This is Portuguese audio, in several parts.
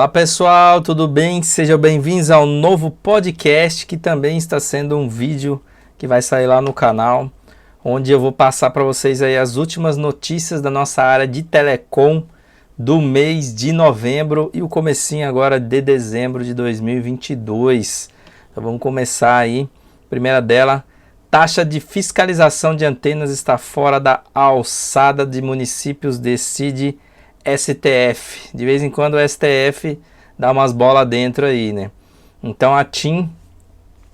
Olá pessoal, tudo bem? Sejam bem-vindos ao novo podcast que também está sendo um vídeo que vai sair lá no canal, onde eu vou passar para vocês aí as últimas notícias da nossa área de telecom do mês de novembro e o comecinho agora de dezembro de 2022. Então vamos começar aí. Primeira dela, taxa de fiscalização de antenas está fora da alçada de municípios, decide STF. De vez em quando o STF dá umas bolas dentro aí, né? Então a TIM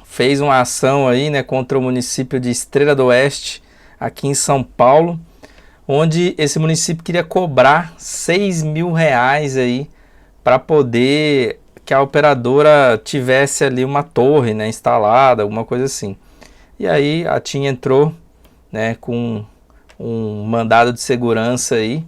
fez uma ação aí, né, contra o município de Estrela do Oeste, aqui em São Paulo, onde esse município queria cobrar R$ 6.000 aí para poder que a operadora tivesse ali uma torre, né, instalada, alguma coisa assim. E aí a TIM entrou, né, com um mandado de segurança aí,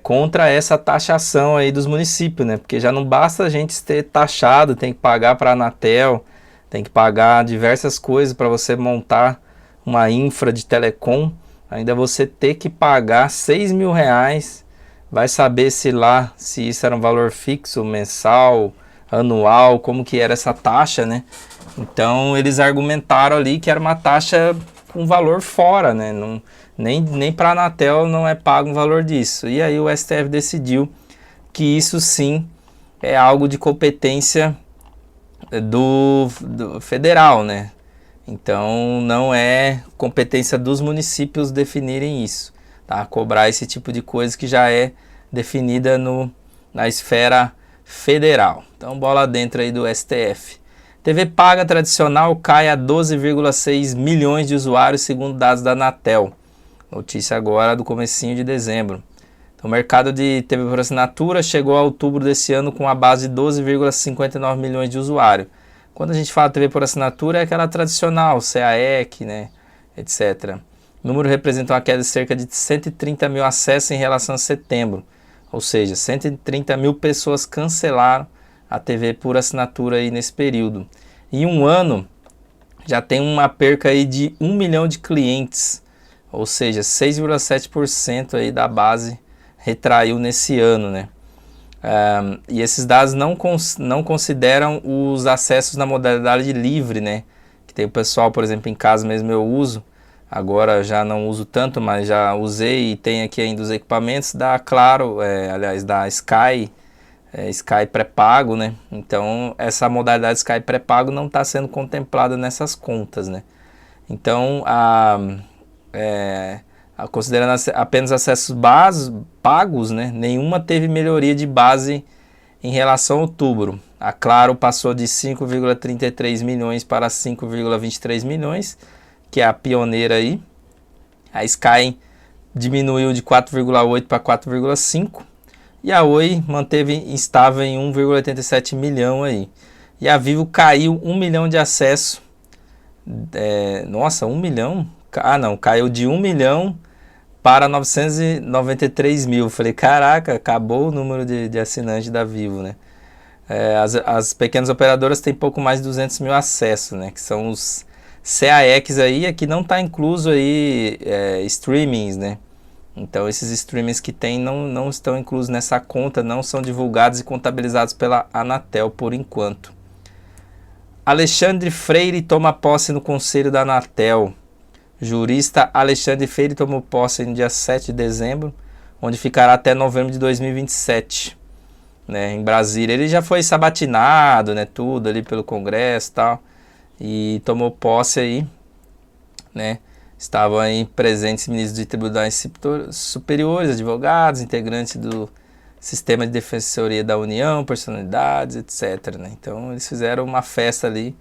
contra essa taxação aí dos municípios, né? Porque já não basta a gente ter taxado, tem que pagar para a Anatel, tem que pagar diversas coisas para você montar uma infra de telecom, ainda você ter que pagar R$ 6.000, vai saber se isso era um valor fixo, mensal, anual, como que era essa taxa, né? Então eles argumentaram ali que era uma taxa com valor fora, né? Nem para a Anatel não é pago um valor disso. E aí o STF decidiu que isso sim é algo de competência do federal, né? Então não é competência dos municípios definirem isso, tá? Cobrar esse tipo de coisa que já é definida na esfera federal. Então bola dentro aí do STF. TV paga tradicional cai a 12,6 milhões de usuários segundo dados da Anatel. Notícia agora do comecinho de dezembro. Então, o mercado de TV por assinatura chegou a outubro desse ano com a base de 12,59 milhões de usuários. Quando a gente fala TV por assinatura, é aquela tradicional, CAEC, né, etc. O número representa uma queda de cerca de 130 mil acessos em relação a setembro. Ou seja, 130 mil pessoas cancelaram a TV por assinatura aí nesse período. Em um ano, já tem uma perca aí de 1 milhão de clientes. Ou seja, 6,7% aí da base retraiu nesse ano, né? E esses dados não consideram os acessos na modalidade livre, né? Que tem o pessoal, por exemplo, em casa mesmo eu uso, agora já não uso tanto, mas já usei e tem aqui ainda os equipamentos da Claro, da Sky, Sky pré-pago, né? Então essa modalidade Sky pré-pago não está sendo contemplada nessas contas, né? Então considerando apenas acessos pagos, né, nenhuma teve melhoria de base em relação a outubro. A Claro passou de 5,33 milhões para 5,23 milhões, que é a pioneira aí. A Sky diminuiu de 4,8 para 4,5 e a Oi manteve estável em 1,87 milhão aí. E a Vivo caiu 1 milhão de acessos. Nossa, 1 milhão? Não, caiu de 1 milhão para 993 mil. Falei, caraca, acabou o número de assinantes da Vivo, né? As pequenas operadoras têm pouco mais de 200 mil acessos, né? Que são os CAEX aí, aqui não está incluso aí streamings, né? Então esses streamings que tem não estão inclusos nessa conta, não são divulgados e contabilizados pela Anatel por enquanto. Alexandre Freire toma posse no conselho da Anatel. Jurista Alexandre Freire tomou posse no dia 7 de dezembro, onde ficará até novembro de 2027, né, em Brasília. Ele já foi sabatinado, né, tudo ali pelo Congresso e tal, e tomou posse aí, né. Estavam aí presentes ministros de tribunais superiores, advogados, integrantes do Sistema de Defensoria da União, personalidades, etc, né. Então eles fizeram uma festa ali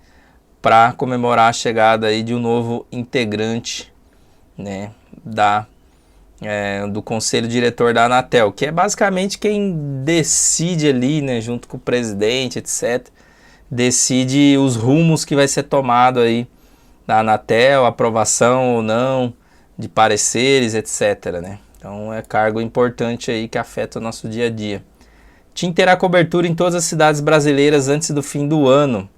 para comemorar a chegada aí de um novo integrante, né, do conselho diretor da Anatel, que é basicamente quem decide ali, né, junto com o presidente, etc, decide os rumos que vai ser tomado aí da Anatel, aprovação ou não de pareceres, etc, né. Então é cargo importante aí que afeta o nosso dia a dia. TIM terá cobertura em todas as cidades brasileiras antes do fim do ano.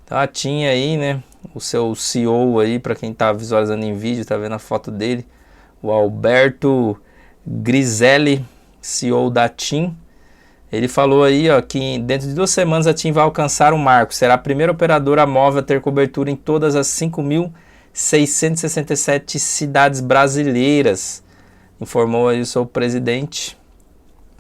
Então a TIM aí, né, o seu CEO aí, para quem está visualizando em vídeo, está vendo a foto dele, o Alberto Griselli, CEO da TIM, Ele falou aí, ó, que dentro de 2 semanas a TIM vai alcançar um marco. Será a primeira operadora móvel a ter cobertura em todas as 5.667 cidades brasileiras, informou aí o seu presidente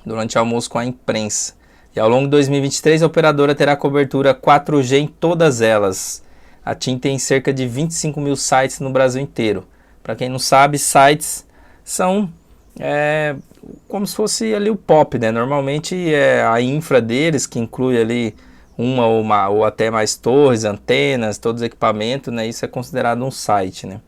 durante almoço com a imprensa. E ao longo de 2023 a operadora terá cobertura 4G em todas elas. A TIM tem cerca de 25 mil sites no Brasil inteiro. Para quem não sabe, sites são como se fosse ali o POP, né? Normalmente é a infra deles, que inclui ali uma ou até mais torres, antenas, todos os equipamentos, né? Isso é considerado um site, né?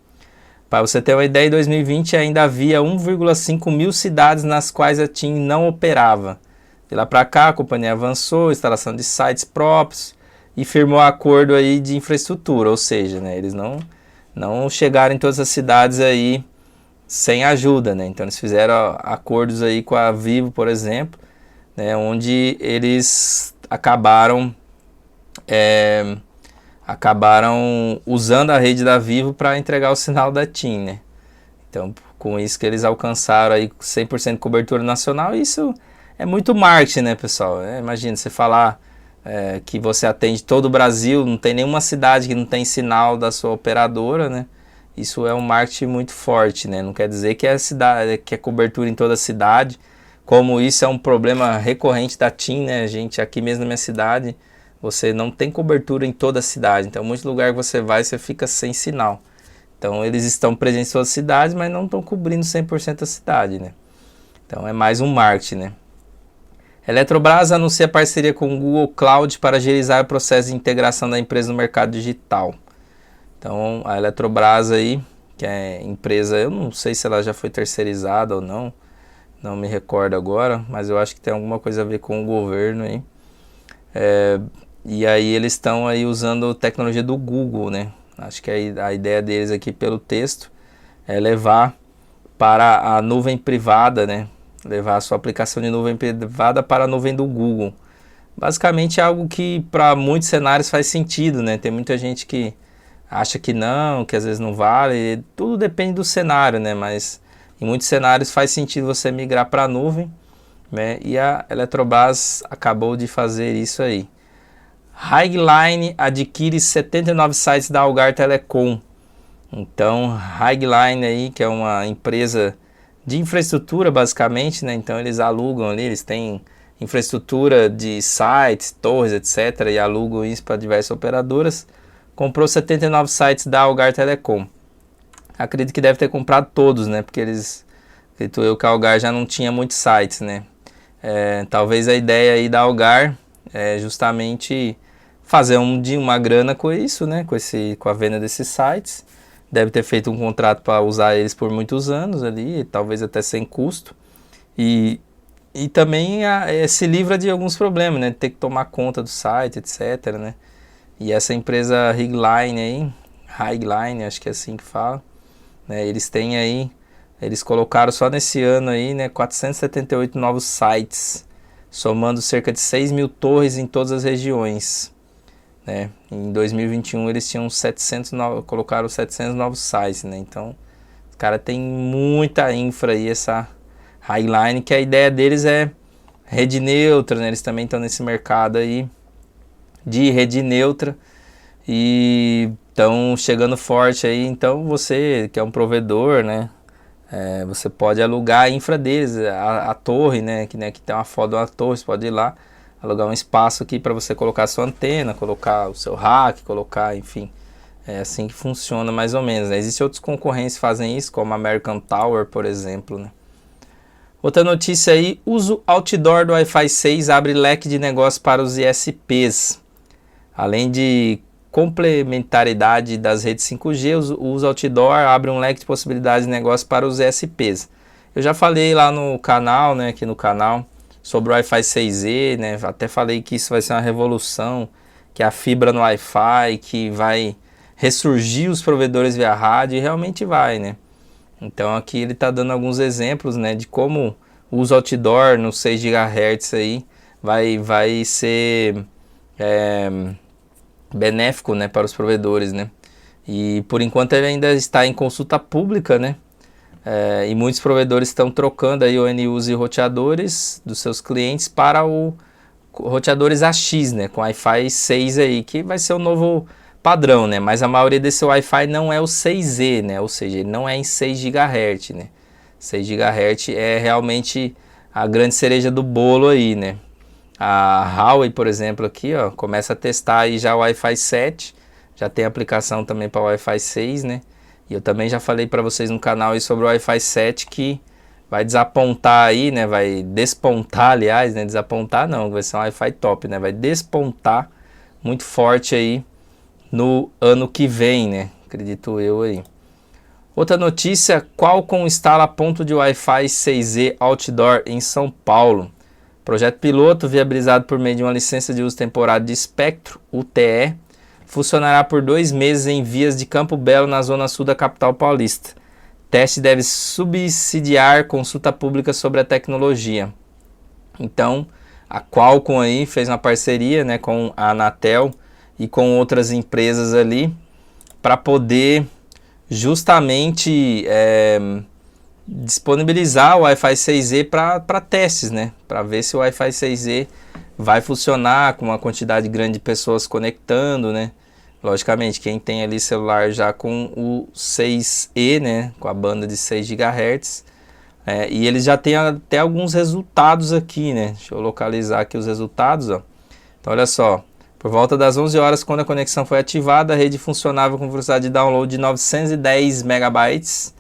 Para você ter uma ideia, em 2020 ainda havia 1,5 mil cidades nas quais a TIM não operava. De lá para cá, a companhia avançou, instalação de sites próprios e firmou acordo aí de infraestrutura, ou seja, né, eles não chegaram em todas as cidades aí sem ajuda, né? Então eles fizeram acordos aí com a Vivo, por exemplo, né, onde eles acabaram usando a rede da Vivo para entregar o sinal da TIM, né? Então, com isso que eles alcançaram aí 100% de cobertura nacional, isso é muito marketing, né, pessoal? Imagina você falar que você atende todo o Brasil, não tem nenhuma cidade que não tem sinal da sua operadora, né? Isso é um marketing muito forte, né? Não quer dizer que é cobertura em toda a cidade, como isso é um problema recorrente da TIM, né? Gente, aqui mesmo na minha cidade, você não tem cobertura em toda a cidade. Então, em muitos lugares que você vai, você fica sem sinal. Então, eles estão presentes em todas as cidades, mas não estão cobrindo 100% a cidade, né? Então, é mais um marketing, né? Eletrobras anuncia parceria com o Google Cloud para agilizar o processo de integração da empresa no mercado digital. Então, a Eletrobras aí, que é empresa, eu não sei se ela já foi terceirizada ou não me recordo agora, mas eu acho que tem alguma coisa a ver com o governo aí. E aí eles estão aí usando tecnologia do Google, né? Acho que a ideia deles aqui pelo texto é levar para a nuvem privada, né? Levar a sua aplicação de nuvem privada para a nuvem do Google. Basicamente é algo que para muitos cenários faz sentido, né? Tem muita gente que acha que não, que às vezes não vale. Tudo depende do cenário, né? Mas em muitos cenários faz sentido você migrar para a nuvem, né? E a Eletrobras acabou de fazer isso aí. Highline adquire 79 sites da Algar Telecom. Então, Highline aí, que é uma empresa de infraestrutura basicamente, né? Então eles alugam ali, eles têm infraestrutura de sites, torres, etc. E alugam isso para diversas operadoras. Comprou 79 sites da Algar Telecom. Acredito que deve ter comprado todos, né? Porque acredito eu que a Algar já não tinha muitos sites, né? Talvez a ideia aí da Algar é justamente fazer uma grana com isso, né? Com a venda desses sites. Deve ter feito um contrato para usar eles por muitos anos ali, talvez até sem custo. E também se livra de alguns problemas, né? Ter que tomar conta do site, etc, né? E essa empresa Highline aí, acho que é assim que fala, né? Eles colocaram só nesse ano aí, né, 478 novos sites, somando cerca de 6 mil torres em todas as regiões, né? Em 2021 eles tinham colocaram 700 novos sites, né? Então, os caras têm muita infra aí, essa Highline, que a ideia deles é rede neutra, né? Eles também estão nesse mercado aí de rede neutra e estão chegando forte aí. Então, você que é um provedor, né? Você pode alugar a infra deles, a torre, né? Que tem uma foto de uma torre, você pode ir lá, alugar um espaço aqui para você colocar a sua antena, colocar o seu rack, enfim. É assim que funciona mais ou menos, né? Existem outros concorrentes que fazem isso, como a American Tower, por exemplo, né? Outra notícia aí, uso outdoor do Wi-Fi 6 abre leque de negócio para os ISPs. Além de complementaridade das redes 5G, o uso outdoor abre um leque de possibilidades de negócio para os ISPs. Eu já falei lá no canal, né, aqui no canal, sobre o Wi-Fi 6E, né, até falei que isso vai ser uma revolução, que a fibra no Wi-Fi, que vai ressurgir os provedores via rádio, e realmente vai, né. Então aqui ele está dando alguns exemplos, né, de como o uso outdoor no 6 GHz aí vai ser benéfico, né, para os provedores, né. E por enquanto ele ainda está em consulta pública, né. e muitos provedores estão trocando aí ONUs e roteadores dos seus clientes para o roteadores AX, né, com Wi-Fi 6 aí, que vai ser o novo padrão, né, mas a maioria desse Wi-Fi não é o 6E, né, ou seja, ele não é em 6 GHz, né, 6 GHz é realmente a grande cereja do bolo aí, né. A Huawei, por exemplo, aqui, ó, começa a testar aí já o Wi-Fi 7, já tem aplicação também para o Wi-Fi 6, né, e eu também já falei para vocês no canal aí sobre o Wi-Fi 7 que vai desapontar aí, né? Vai despontar, aliás, né? Desapontar não, vai ser um Wi-Fi top, né? Vai despontar muito forte aí no ano que vem, né? Acredito eu aí. Outra notícia, Qualcomm instala ponto de Wi-Fi 6E Outdoor em São Paulo. Projeto piloto, viabilizado por meio de uma licença de uso temporário de espectro, UTE, funcionará por 2 meses em vias de Campo Belo, na zona sul da capital paulista. Teste deve subsidiar consulta pública sobre a tecnologia. Então, a Qualcomm aí fez uma parceria, né, com a Anatel e com outras empresas ali para poder justamente disponibilizar o Wi-Fi 6E para testes, né, para ver se o Wi-Fi 6E vai funcionar com uma quantidade grande de pessoas conectando, né. Logicamente, quem tem ali celular já com o 6E, né, com a banda de 6 GHz, e eles já têm até alguns resultados aqui, né, deixa eu localizar aqui os resultados, ó. Então olha só, por volta das 11 horas, quando a conexão foi ativada, a rede funcionava com velocidade de download de 910 megabytes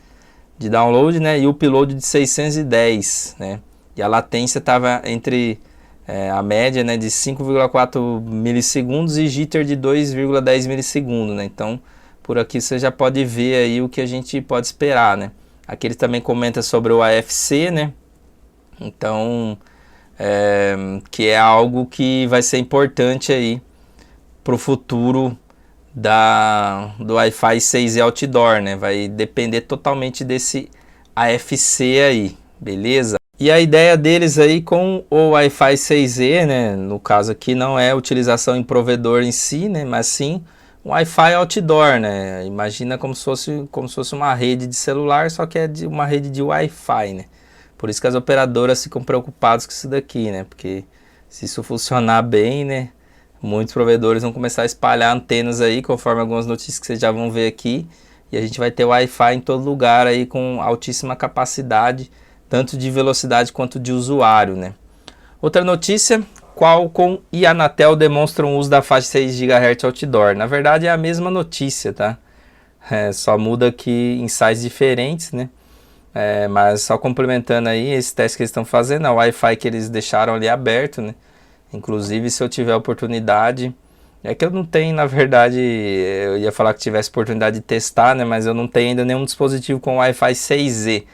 de download, né, e o upload de 610, né, e a latência estava entre... a média, né, de 5,4 milissegundos e jitter de 2,10 milissegundos, né? Então, por aqui você já pode ver aí o que a gente pode esperar, né? Aqui ele também comenta sobre o AFC, né? Então, que é algo que vai ser importante aí para o futuro do Wi-Fi 6E Outdoor, né? Vai depender totalmente desse AFC aí, beleza? E a ideia deles aí com o Wi-Fi 6E, né, no caso aqui não é utilização em provedor em si, né, mas sim um Wi-Fi outdoor, né, imagina como se fosse uma rede de celular, só que é de uma rede de Wi-Fi, né, por isso que as operadoras ficam preocupadas com isso daqui, né, porque se isso funcionar bem, né, muitos provedores vão começar a espalhar antenas aí, conforme algumas notícias que vocês já vão ver aqui, e a gente vai ter Wi-Fi em todo lugar aí com altíssima capacidade, tanto de velocidade quanto de usuário, né? Outra notícia, Qualcomm e Anatel demonstram o uso da faixa 6 GHz outdoor. Na verdade é a mesma notícia, tá? Só muda aqui em sites diferentes, né? Mas só complementando aí esse teste que eles estão fazendo, o Wi-Fi que eles deixaram ali aberto, né? Inclusive, se eu tiver oportunidade, é que eu não tenho, na verdade, eu ia falar que tivesse oportunidade de testar, né? Mas eu não tenho ainda nenhum dispositivo com Wi-Fi 6E.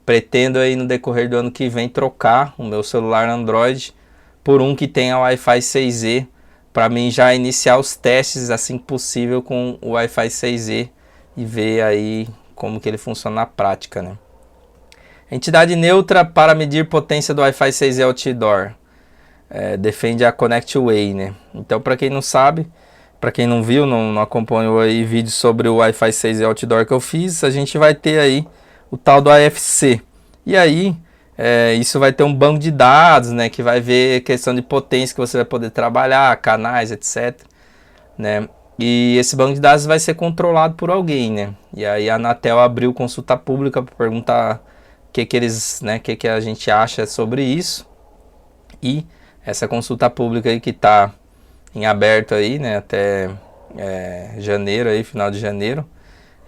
Pretendo aí no decorrer do ano que vem trocar o meu celular Android por um que tenha Wi-Fi 6E, para mim já iniciar os testes assim que possível com o Wi-Fi 6E e ver aí como que ele funciona na prática, né? Entidade neutra para medir potência do Wi-Fi 6E Outdoor, defende a ConnectWay, né? Então, para quem não sabe, para quem não viu, não acompanhou aí vídeos sobre o Wi-Fi 6E Outdoor que eu fiz, a gente vai ter aí o tal do AFC. E aí, isso vai ter um banco de dados, né, que vai ver questão de potência que você vai poder trabalhar, canais, etc. Né? E esse banco de dados vai ser controlado por alguém, né? E aí a Anatel abriu consulta pública para perguntar o que eles, né, que a gente acha sobre isso. E essa consulta pública aí que está em aberto aí, né, até janeiro aí, final de janeiro.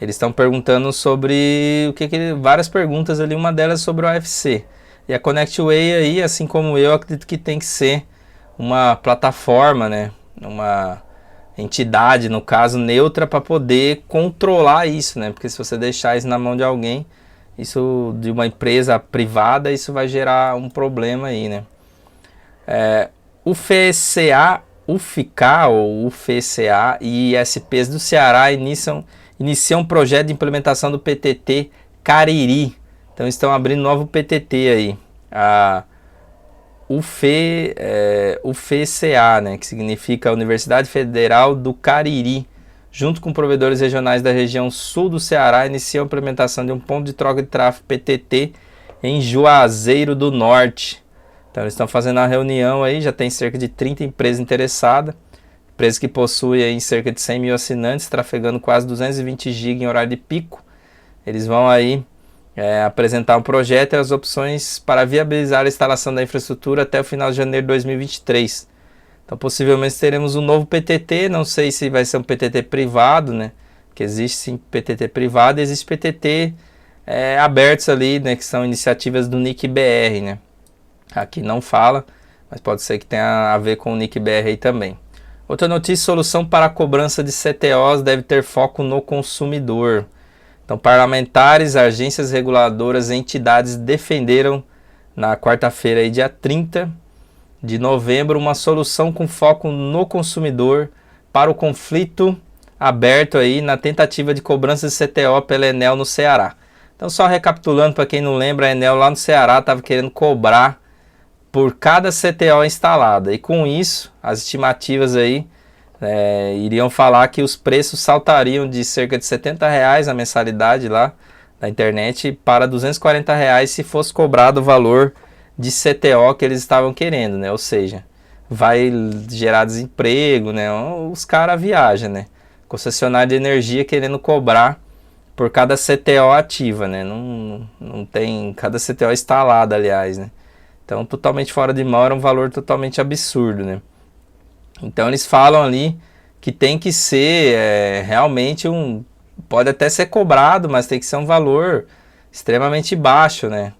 Eles estão perguntando sobre várias perguntas ali, uma delas sobre o AFC. E a ConnectWay aí, assim como eu, acredito que tem que ser uma plataforma, né? Uma entidade, no caso, neutra para poder controlar isso, né? Porque se você deixar isso na mão de alguém, isso de uma empresa privada, isso vai gerar um problema aí, né? O FCA, UFCA ou UFCA e ISPs do Ceará iniciam um projeto de implementação do PTT Cariri. Então estão abrindo novo PTT aí. A UFCA, né, que significa Universidade Federal do Cariri, junto com provedores regionais da região sul do Ceará, iniciam a implementação de um ponto de troca de tráfego PTT em Juazeiro do Norte. Então eles estão fazendo uma reunião aí, já tem cerca de 30 empresas interessadas, empresas que possuem aí cerca de 100 mil assinantes, trafegando quase 220 GB em horário de pico. Eles vão aí apresentar um projeto e as opções para viabilizar a instalação da infraestrutura até o final de janeiro de 2023. Então possivelmente teremos um novo PTT, não sei se vai ser um PTT privado, né? Porque existe sim PTT privado e existe PTT abertos ali, né? Que são iniciativas do NIC-BR, né? Aqui não fala, mas pode ser que tenha a ver com o NIC-BR aí também. Outra notícia, solução para a cobrança de CTOs deve ter foco no consumidor. Então parlamentares, agências reguladoras e entidades defenderam na quarta-feira, aí, dia 30 de novembro, uma solução com foco no consumidor para o conflito aberto aí na tentativa de cobrança de CTO pela Enel no Ceará. Então só recapitulando, para quem não lembra, a Enel lá no Ceará estava querendo cobrar por cada CTO instalada, e com isso as estimativas aí iriam falar que os preços saltariam de cerca de R$70 a mensalidade lá da internet para R$240 se fosse cobrado o valor de CTO que eles estavam querendo, né? Ou seja, vai gerar desemprego, né? Os caras viajam, né? Concessionária de energia querendo cobrar por cada CTO ativa, né? Não tem cada CTO instalado, aliás, né? Então, totalmente fora de mão, era um valor totalmente absurdo, né? Então, eles falam ali que tem que ser realmente pode até ser cobrado, mas tem que ser um valor extremamente baixo, né?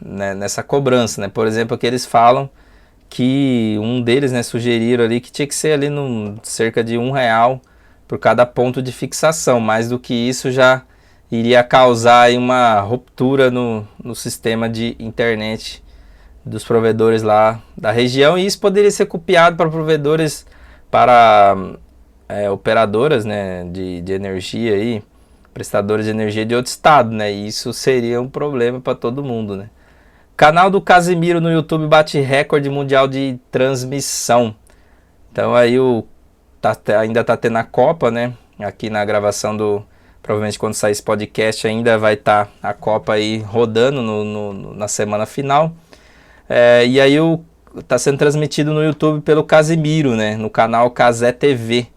Nessa cobrança, né? Por exemplo, que eles falam que um deles, né, sugeriram ali que tinha que ser ali cerca de R$1 por cada ponto de fixação. Mais do que isso já iria causar aí uma ruptura no sistema de internet dos provedores lá da região, e isso poderia ser copiado para provedores, para operadoras, né, de energia aí, prestadores de energia de outro estado, né? E isso seria um problema para todo mundo, né? Canal do Casimiro no YouTube bate recorde mundial de transmissão. Então aí ainda tá tendo a Copa, né? Aqui na gravação provavelmente quando sair esse podcast ainda vai estar a Copa aí rodando na semana final. E aí tá sendo transmitido no YouTube pelo Casimiro, né? No canal Casé TV.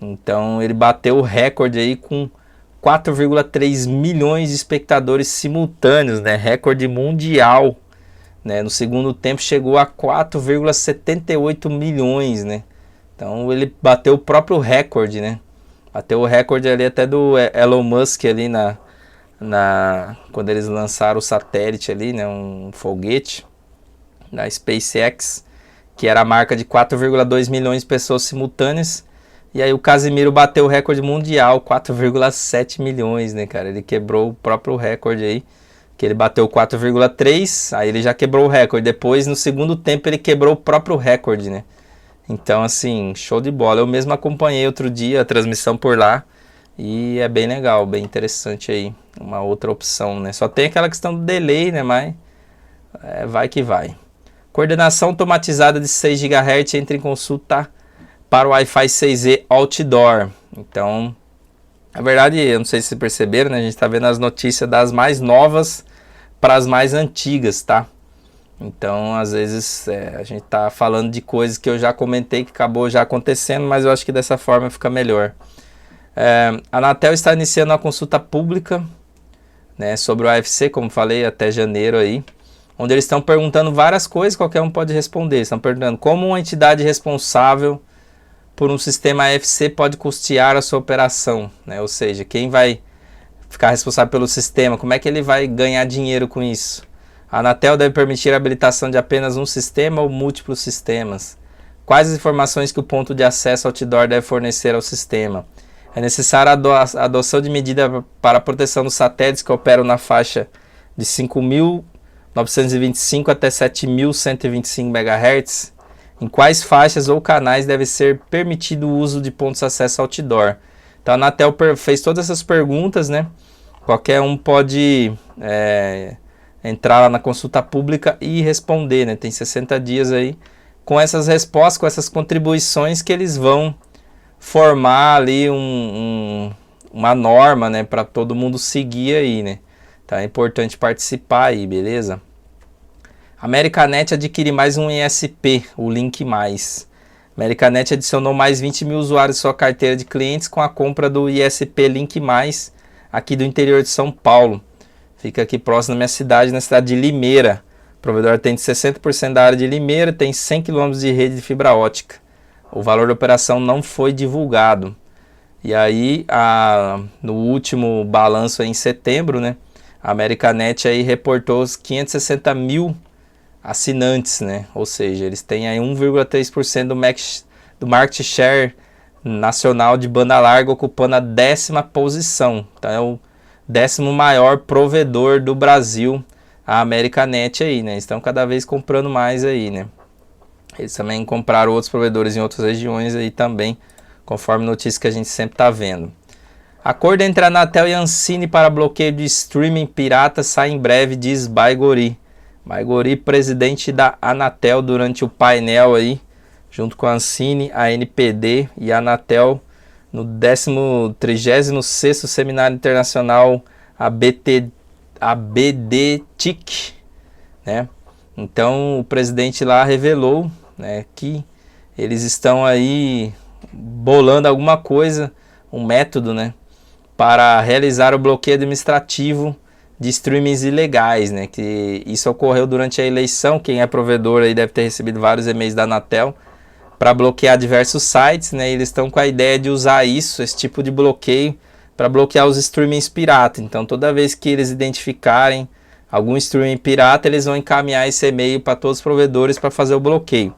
Então ele bateu o recorde aí com 4,3 milhões de espectadores simultâneos, né? Recorde mundial, né? No segundo tempo chegou a 4,78 milhões, né? Então ele bateu o próprio recorde, né? Bateu o recorde ali até do Elon Musk ali quando eles lançaram o satélite ali, né? Um foguete da SpaceX, que era a marca de 4,2 milhões de pessoas simultâneas. E aí o Casimiro bateu o recorde mundial, 4,7 milhões, né, cara? Ele quebrou o próprio recorde aí, que ele bateu 4,3, aí ele já quebrou o recorde. Depois, no segundo tempo, ele quebrou o próprio recorde, né? Então, assim, show de bola. Eu mesmo acompanhei outro dia a transmissão por lá e é bem legal, bem interessante aí. Uma outra opção, né? Só tem aquela questão do delay, né? Mas vai que vai. Coordenação automatizada de 6 GHz entra em consulta para o Wi-Fi 6E Outdoor. Então, na verdade, eu não sei se vocês perceberam, né? A gente está vendo as notícias das mais novas para as mais antigas, tá? Então, às vezes, a gente está falando de coisas que eu já comentei, que acabou já acontecendo, mas eu acho que dessa forma fica melhor. A Anatel está iniciando uma consulta pública, né, sobre o AFC, como falei, até janeiro aí, onde eles estão perguntando várias coisas, qualquer um pode responder. Estão perguntando como uma entidade responsável por um sistema AFC pode custear a sua operação, né? Ou seja, quem vai ficar responsável pelo sistema, como é que ele vai ganhar dinheiro com isso? A Anatel deve permitir a habilitação de apenas um sistema ou múltiplos sistemas? Quais as informações que o ponto de acesso outdoor deve fornecer ao sistema? É necessária a adoção de medida para a proteção dos satélites que operam na faixa de 5.925 até 7.125 MHz? Em quais faixas ou canais deve ser permitido o uso de pontos de acesso outdoor? Então a Anatel fez todas essas perguntas, né? Qualquer um pode entrar lá na consulta pública e responder, né? Tem 60 dias aí com essas respostas, com essas contribuições que eles vão formar ali uma norma, né, para todo mundo seguir aí, né? Então é importante participar aí, beleza? A Americanet adquire mais um ISP, o Link+. A Americanet adicionou mais 20 mil usuários em sua carteira de clientes com a compra do ISP Link+, aqui do interior de São Paulo. Fica aqui próximo da minha cidade, na cidade de Limeira. O provedor atende 60% da área de Limeira, tem 100 km de rede de fibra ótica. O valor da operação não foi divulgado. E aí, no último balanço aí em setembro, né, a Americanet aí reportou os 560 mil assinantes, né? Ou seja, eles têm aí 1,3% do market share nacional de banda larga, ocupando a 10ª posição. Então é o 10º maior provedor do Brasil, a Americanet aí, né? Estão cada vez comprando mais aí, né? Eles também compraram outros provedores em outras regiões aí também, conforme notícia que a gente sempre está vendo. Acordo entre a Anatel e a Ancine para bloqueio de streaming pirata sai em breve, diz Baigorri. Baigorri, presidente da Anatel, durante o painel aí, junto com a Ancine, a NPD e a Anatel, no 36º Seminário Internacional ABD-TIC, né? Então o presidente lá revelou, né, que eles estão aí bolando alguma coisa, um método, né, para realizar o bloqueio administrativo de streamings ilegais, né, que isso ocorreu durante a eleição. Quem é provedor aí deve ter recebido vários e-mails da Anatel para bloquear diversos sites, né, e eles estão com a ideia de usar esse tipo de bloqueio para bloquear os streamings pirata. Então toda vez que eles identificarem algum streaming pirata, eles vão encaminhar esse e-mail para todos os provedores para fazer o bloqueio.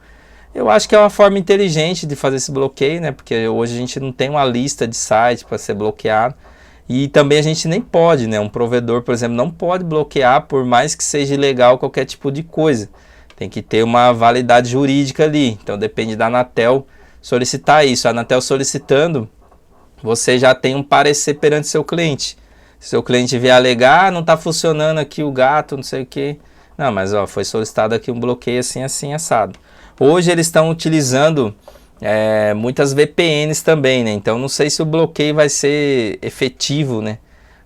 Eu acho que é uma forma inteligente de fazer esse bloqueio, né, porque hoje a gente não tem uma lista de sites para ser bloqueado. E também a gente nem pode, né? Um provedor, por exemplo, não pode bloquear, por mais que seja ilegal, qualquer tipo de coisa. Tem que ter uma validade jurídica ali. Então depende da Anatel solicitar isso. A Anatel solicitando, você já tem um parecer perante seu cliente. Se seu cliente vier alegar, não está funcionando aqui o gato, não sei o que. Não, mas ó, foi solicitado aqui um bloqueio assim, assim, assado. Hoje eles estão utilizando muitas VPNs também, né? Então não sei se o bloqueio vai ser efetivo, né,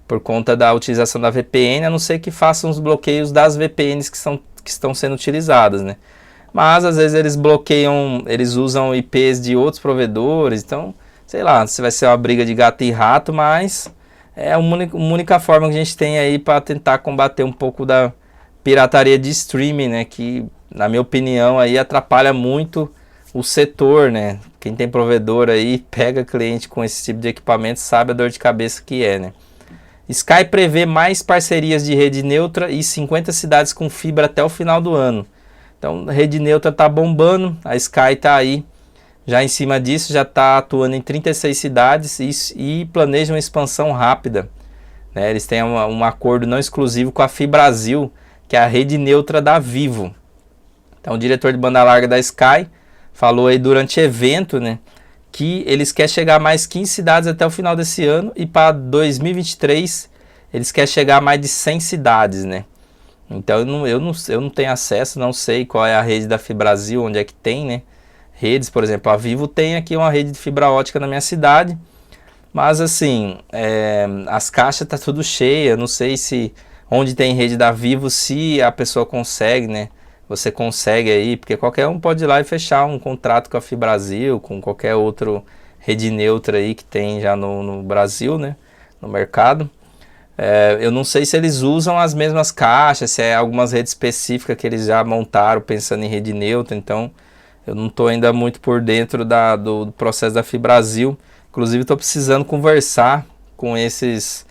por conta da utilização da VPN, a não ser que façam os bloqueios das VPNs que estão sendo utilizadas, né? Mas às vezes eles bloqueiam, eles usam IPs de outros provedores, então sei lá se vai ser uma briga de gato e rato, mas é a única forma que a gente tem aí para tentar combater um pouco da pirataria de streaming, né, que na minha opinião aí atrapalha muito o setor, né? Quem tem provedor aí, pega cliente com esse tipo de equipamento, sabe a dor de cabeça que é, né? Sky prevê mais parcerias de rede neutra e 50 cidades com fibra até o final do ano. Então, a rede neutra tá bombando, a Sky tá aí, já em cima disso, já tá atuando em 36 cidades e planeja uma expansão rápida, né? Eles têm um acordo não exclusivo com a Fibrasil, que é a rede neutra da Vivo. Então, o diretor de banda larga da Sky falou aí durante evento, né, que eles querem chegar a mais 15 cidades até o final desse ano e para 2023 eles querem chegar a mais de 100 cidades, né? Então eu não tenho acesso, não sei qual é a rede da Fibrasil, onde é que tem, né, redes. Por exemplo, a Vivo tem aqui uma rede de fibra ótica na minha cidade, mas assim, as caixas tá tudo cheia, não sei se onde tem rede da Vivo, se a pessoa consegue, né? Você consegue aí, porque qualquer um pode ir lá e fechar um contrato com a Fibrasil, com qualquer outro rede neutra aí que tem já no Brasil, né, no mercado. Eu não sei se eles usam as mesmas caixas, se é algumas redes específicas que eles já montaram pensando em rede neutra, então eu não estou ainda muito por dentro do processo da Fibrasil. Inclusive estou precisando conversar com essas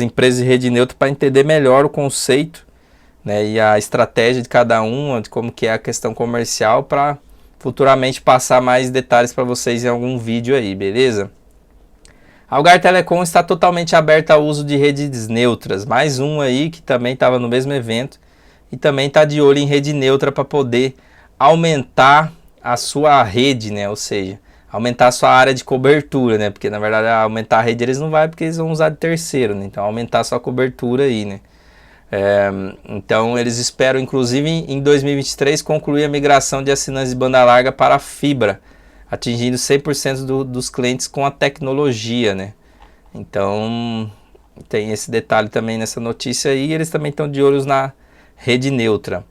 empresas de rede neutra para entender melhor o conceito, né, e a estratégia de cada uma, de como que é a questão comercial, para futuramente passar mais detalhes para vocês em algum vídeo aí, beleza? A Algar Telecom está totalmente aberta ao uso de redes neutras, mais um aí que também estava no mesmo evento e também está de olho em rede neutra para poder aumentar a sua rede, né, ou seja, aumentar a sua área de cobertura, né, porque na verdade aumentar a rede eles não vai, porque eles vão usar de terceiro, né, então aumentar a sua cobertura aí, né. Então eles esperam inclusive em 2023 concluir a migração de assinantes de banda larga para a fibra. atingindo 100% dos clientes com a tecnologia, né? Então, tem esse detalhe também nessa notícia aí. Eles também estão de olhos na rede neutra.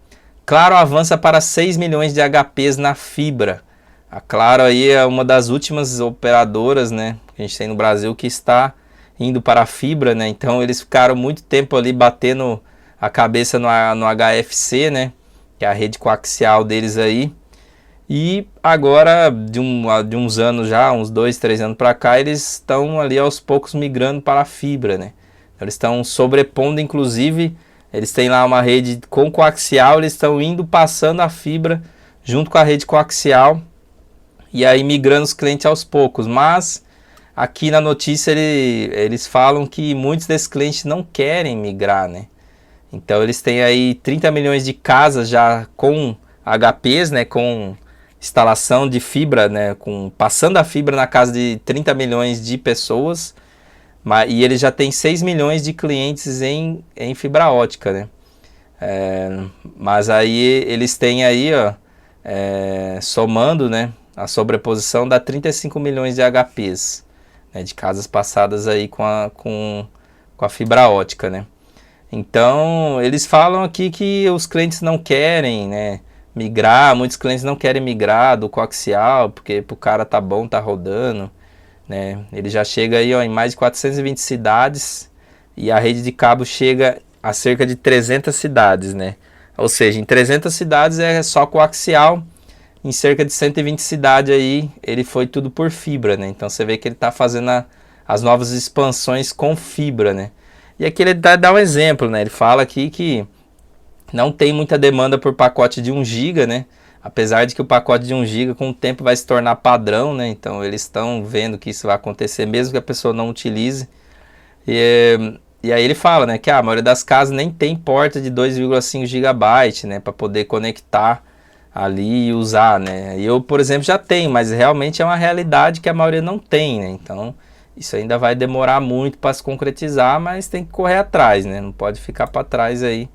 Claro avança para 6 milhões de HPs na fibra. A Claro aí é uma das últimas operadoras, né, que a gente tem no Brasil, que está indo para a fibra, né? Então eles ficaram muito tempo ali batendo a cabeça no HFC, né, que é a rede coaxial deles aí. E agora, de uns anos já, uns 2, 3 anos para cá, eles estão ali aos poucos migrando para a fibra, né? Então, eles estão sobrepondo, inclusive, eles têm lá uma rede com coaxial, eles estão indo passando a fibra junto com a rede coaxial e aí migrando os clientes aos poucos. Mas aqui na notícia eles falam que muitos desses clientes não querem migrar, né? Então eles têm aí 30 milhões de casas já com HPs, né? Com instalação de fibra, né? Passando a fibra na casa de 30 milhões de pessoas. E ele já tem 6 milhões de clientes em fibra ótica, né? Mas aí eles têm aí, ó, somando, né, a sobreposição dá 35 milhões de HPs, né, de casas passadas aí com a fibra ótica, né? Então eles falam aqui que os clientes não querem, né, migrar, muitos clientes não querem migrar do coaxial, porque pro cara tá bom, tá rodando, né? Ele já chega aí, ó, em mais de 420 cidades e a rede de cabo chega a cerca de 300 cidades, né? Ou seja, em 300 cidades é só coaxial, em cerca de 120 cidades aí ele foi tudo por fibra, né? Então você vê que ele está fazendo as novas expansões com fibra, né? E aqui ele dá um exemplo, né? Ele fala aqui que não tem muita demanda por pacote de 1 GB, né? Apesar de que o pacote de 1 GB com o tempo vai se tornar padrão, né? Então eles estão vendo que isso vai acontecer mesmo que a pessoa não utilize. E aí ele fala, né, que a maioria das casas nem tem porta de 2,5 GB, né, para poder conectar ali e usar, né? Eu, por exemplo, já tenho, mas realmente é uma realidade que a maioria não tem, né? Então isso ainda vai demorar muito para se concretizar, mas tem que correr atrás, né? Não pode ficar para trás aí,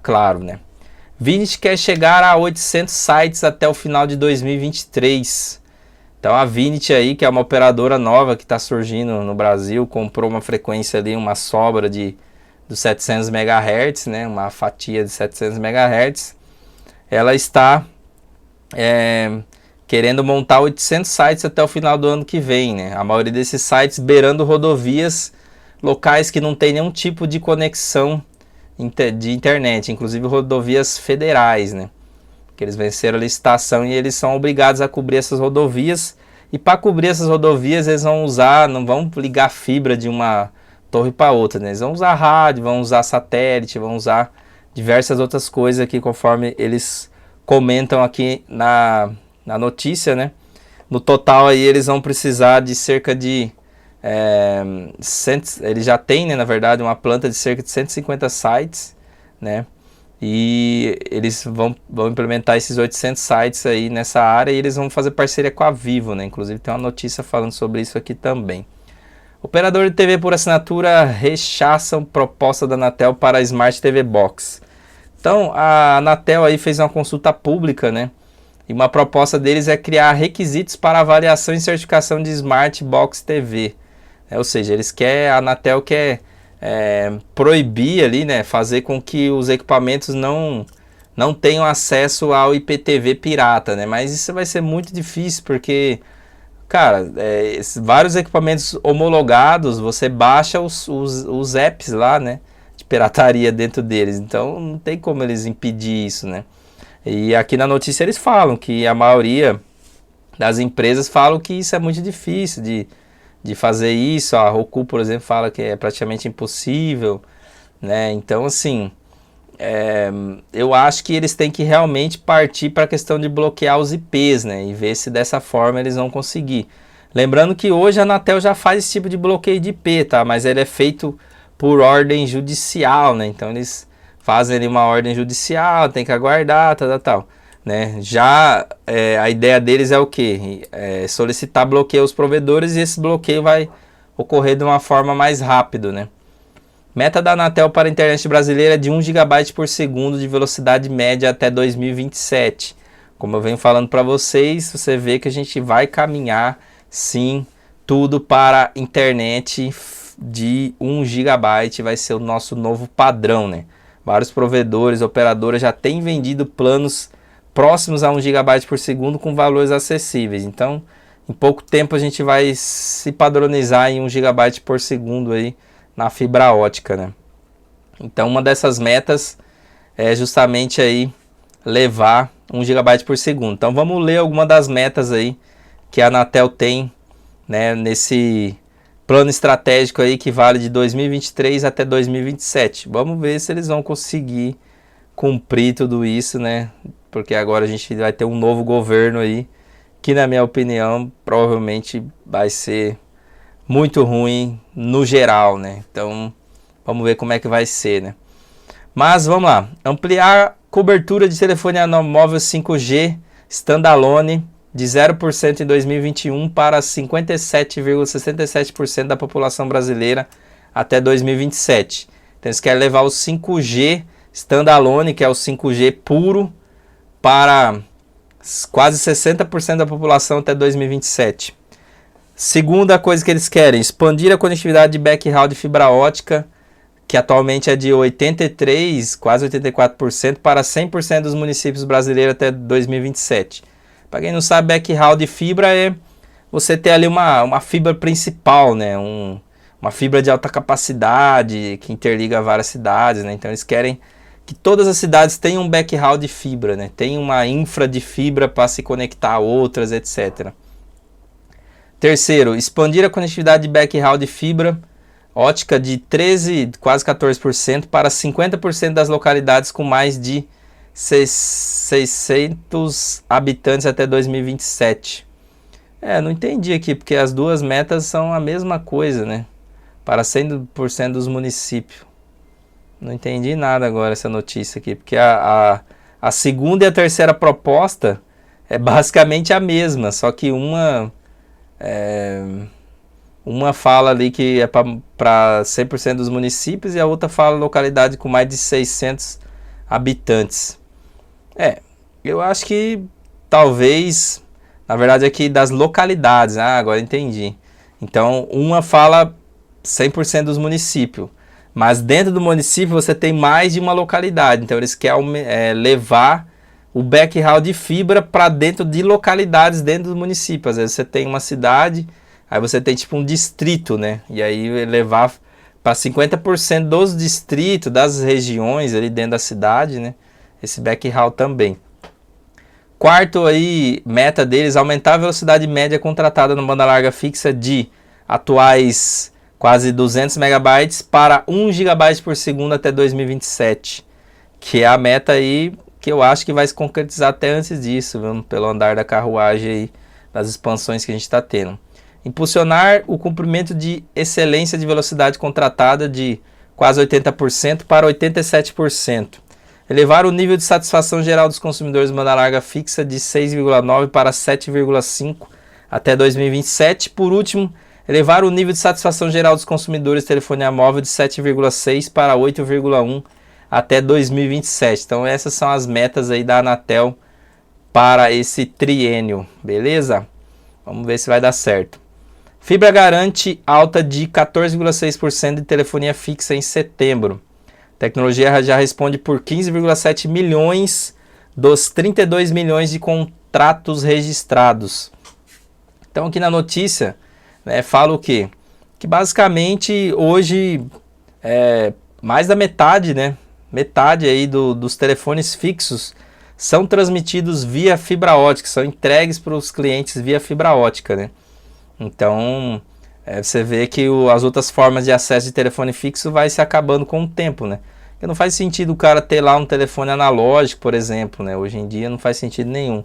Claro, né? Vinit quer chegar a 800 sites até o final de 2023. Então a Vinit aí, que é uma operadora nova que está surgindo no Brasil, comprou uma frequência ali, uma sobra dos 700 MHz, né? Uma fatia de 700 MHz. Ela está querendo montar 800 sites até o final do ano que vem, né? A maioria desses sites beirando rodovias locais que não tem nenhum tipo de conexão de internet, inclusive rodovias federais, né? Que eles venceram a licitação e eles são obrigados a cobrir essas rodovias. E para cobrir essas rodovias eles vão usar, não vão ligar fibra de uma torre para outra, né? Eles vão usar rádio, vão usar satélite, vão usar diversas outras coisas aqui, conforme eles comentam aqui na notícia, né? No total aí eles vão precisar de cerca de eles já têm, né, na verdade, uma planta de cerca de 150 sites, né? E eles vão implementar esses 800 sites aí nessa área e eles vão fazer parceria com a Vivo, né? Inclusive tem uma notícia falando sobre isso aqui também. Operador de TV por assinatura rechaçam proposta da Anatel para a Smart TV Box. Então a Anatel aí fez uma consulta pública, né? E uma proposta deles é criar requisitos para avaliação e certificação de Smart Box TV. Ou seja, a Anatel quer proibir ali, né, fazer com que os equipamentos não tenham acesso ao IPTV pirata, né? Mas isso vai ser muito difícil porque, cara, vários equipamentos homologados, você baixa os apps lá, né, de pirataria dentro deles. Então não tem como eles impedir isso, né? E aqui na notícia eles falam que a maioria das empresas falam que isso é muito difícil de fazer isso. A Roku, por exemplo, fala que é praticamente impossível, né? Então, assim, eu acho que eles têm que realmente partir para a questão de bloquear os IPs, né? E ver se dessa forma eles vão conseguir. Lembrando que hoje a Anatel já faz esse tipo de bloqueio de IP, tá? Mas ele é feito por ordem judicial, né? Então eles fazem ali uma ordem judicial, tem que aguardar, tal. Né? Já a ideia deles é o que? Solicitar bloqueio aos provedores e esse bloqueio vai ocorrer de uma forma mais rápida, né? Meta da Anatel para a internet brasileira é de 1 GB por segundo de velocidade média até 2027. Como eu venho falando para vocês, você vê que a gente vai caminhar, sim, tudo para internet de 1 GB, vai ser o nosso novo padrão, né? Vários provedores, operadoras já têm vendido planos próximos a 1 GB por segundo com valores acessíveis. Então, em pouco tempo a gente vai se padronizar em 1 GB por segundo aí na fibra ótica, né? Então, uma dessas metas é justamente aí levar 1 GB por segundo. Então, vamos ler alguma das metas aí que a Anatel tem, né, nesse plano estratégico aí que vale de 2023 até 2027. Vamos ver se eles vão conseguir cumprir tudo isso, né? Porque agora a gente vai ter um novo governo aí, que na minha opinião provavelmente vai ser muito ruim no geral, né? Então vamos ver como é que vai ser, né? Mas vamos lá, ampliar cobertura de telefonia móvel 5G standalone de 0% em 2021 para 57,67% da população brasileira até 2027. Então eles querem levar o 5G standalone, que é o 5G puro, para quase 60% da população até 2027. Segunda coisa que eles querem, expandir a conectividade de backhaul de fibra ótica, que atualmente é de 83%, quase 84%, para 100% dos municípios brasileiros até 2027. Para quem não sabe, backhaul de fibra é você ter ali uma fibra principal, né? Uma fibra de alta capacidade que interliga várias cidades, né? Então eles querem que todas as cidades tenham um backhaul de fibra, né? Tem uma infra de fibra para se conectar a outras, etc. Terceiro, expandir a conectividade de backhaul de fibra ótica de 13%, quase 14% para 50% das localidades com mais de 600 habitantes até 2027. Não entendi aqui, porque as duas metas são a mesma coisa, né? Para 100% dos municípios. Não entendi nada agora essa notícia aqui, porque a segunda e a terceira proposta é basicamente a mesma, só que uma fala ali que é para 100% dos municípios e a outra fala localidade com mais de 600 habitantes. Eu acho que talvez, na verdade aqui das localidades, agora entendi. Então uma fala 100% dos municípios, mas dentro do município você tem mais de uma localidade, então eles querem levar o backhaul de fibra para dentro de localidades dentro do município. Às vezes você tem uma cidade, aí você tem tipo um distrito, né? E aí levar para 50% dos distritos, das regiões ali dentro da cidade, né? Esse backhaul também. Quarto aí, meta deles, aumentar a velocidade média contratada na banda larga fixa de atuais quase 200 megabytes para 1 GB por segundo até 2027. Que é a meta aí que eu acho que vai se concretizar até antes disso, viu? Pelo andar da carruagem aí, das expansões que a gente está tendo. Impulsionar o cumprimento de excelência de velocidade contratada de quase 80% para 87%. Elevar o nível de satisfação geral dos consumidores de banda larga fixa de 6,9 para 7,5 até 2027. Por último, elevar o nível de satisfação geral dos consumidores de telefonia móvel de 7,6 para 8,1 até 2027. Então essas são as metas aí da Anatel para esse triênio, beleza? Vamos ver se vai dar certo. Fibra garante alta de 14,6% de telefonia fixa em setembro. A tecnologia já responde por 15,7 milhões dos 32 milhões de contratos registrados. Então aqui na notícia, né, fala o quê? Que basicamente hoje mais da metade, né? Metade aí dos telefones fixos são transmitidos via fibra ótica, são entregues para os clientes via fibra ótica, né? Então, você vê que as outras formas de acesso de telefone fixo vai se acabando com o tempo, né? Porque não faz sentido o cara ter lá um telefone analógico, por exemplo, né? Hoje em dia não faz sentido nenhum.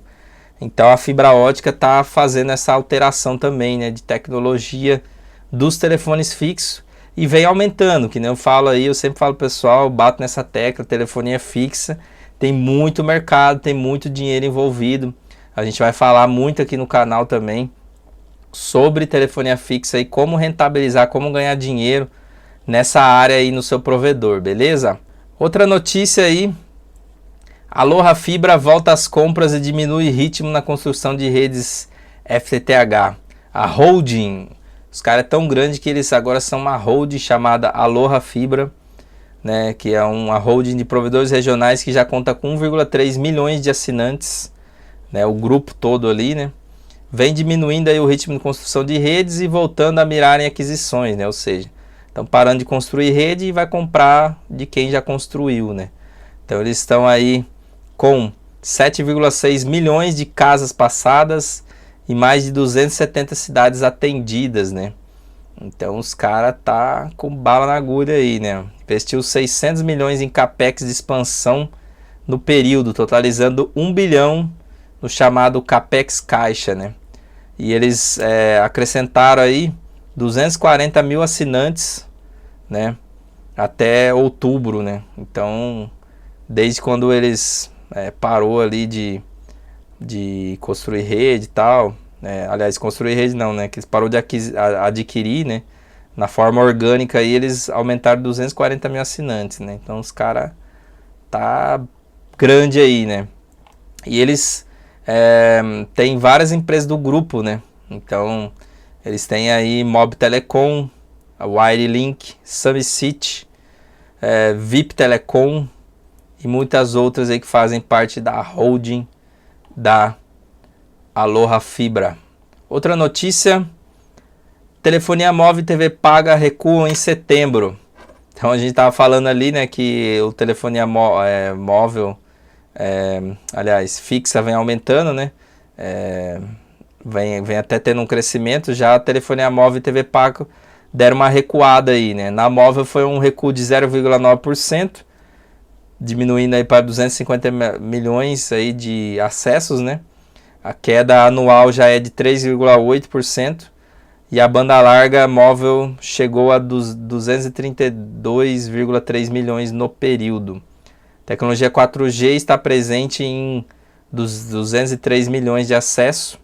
Então a fibra ótica está fazendo essa alteração também, né? De tecnologia dos telefones fixos e vem aumentando, que nem eu falo aí, eu sempre falo pessoal, eu bato nessa tecla, telefonia fixa, tem muito mercado, tem muito dinheiro envolvido. A gente vai falar muito aqui no canal também sobre telefonia fixa e como rentabilizar, como ganhar dinheiro nessa área aí no seu provedor, beleza? Outra notícia aí, Aloha Fibra volta às compras e diminui ritmo na construção de redes FTTH. A holding, os caras é tão grande que eles agora são uma holding chamada Aloha Fibra, né, que é uma holding de provedores regionais que já conta com 1,3 milhões de assinantes, né, o grupo todo ali, né, vem diminuindo aí o ritmo de construção de redes e voltando a mirar em aquisições, né, ou seja, estão parando de construir rede e vai comprar de quem já construiu, né. Então eles estão aí com 7,6 milhões de casas passadas e mais de 270 cidades atendidas, né? Então os caras tá com bala na agulha aí, né? Investiu 600 milhões em capex de expansão no período, totalizando 1 bilhão no chamado capex caixa, né? E eles acrescentaram aí 240 mil assinantes, né? Até outubro, né? Então, desde quando eles parou ali de construir rede e tal, aliás, construir rede não, né, que eles parou de adquirir, né, na forma orgânica aí eles aumentaram 240 mil assinantes, né, então os caras tá grande aí, né, e eles têm várias empresas do grupo, né, então eles têm aí Mob Telecom, a Wirelink, SumCity, VIP Telecom, e muitas outras aí que fazem parte da holding da Aloha Fibra. Outra notícia, telefonia móvel e TV paga recuam em setembro. Então a gente estava falando ali, né, que o telefonia móvel, aliás, fixa vem aumentando, né, vem até tendo um crescimento, já a telefonia móvel e TV paga deram uma recuada aí, né, na móvel foi um recuo de 0,9%, diminuindo aí para 250 milhões aí de acessos, né? A queda anual já é de 3,8% e a banda larga móvel chegou a 232,3 milhões no período. A tecnologia 4G está presente em 203 milhões de acessos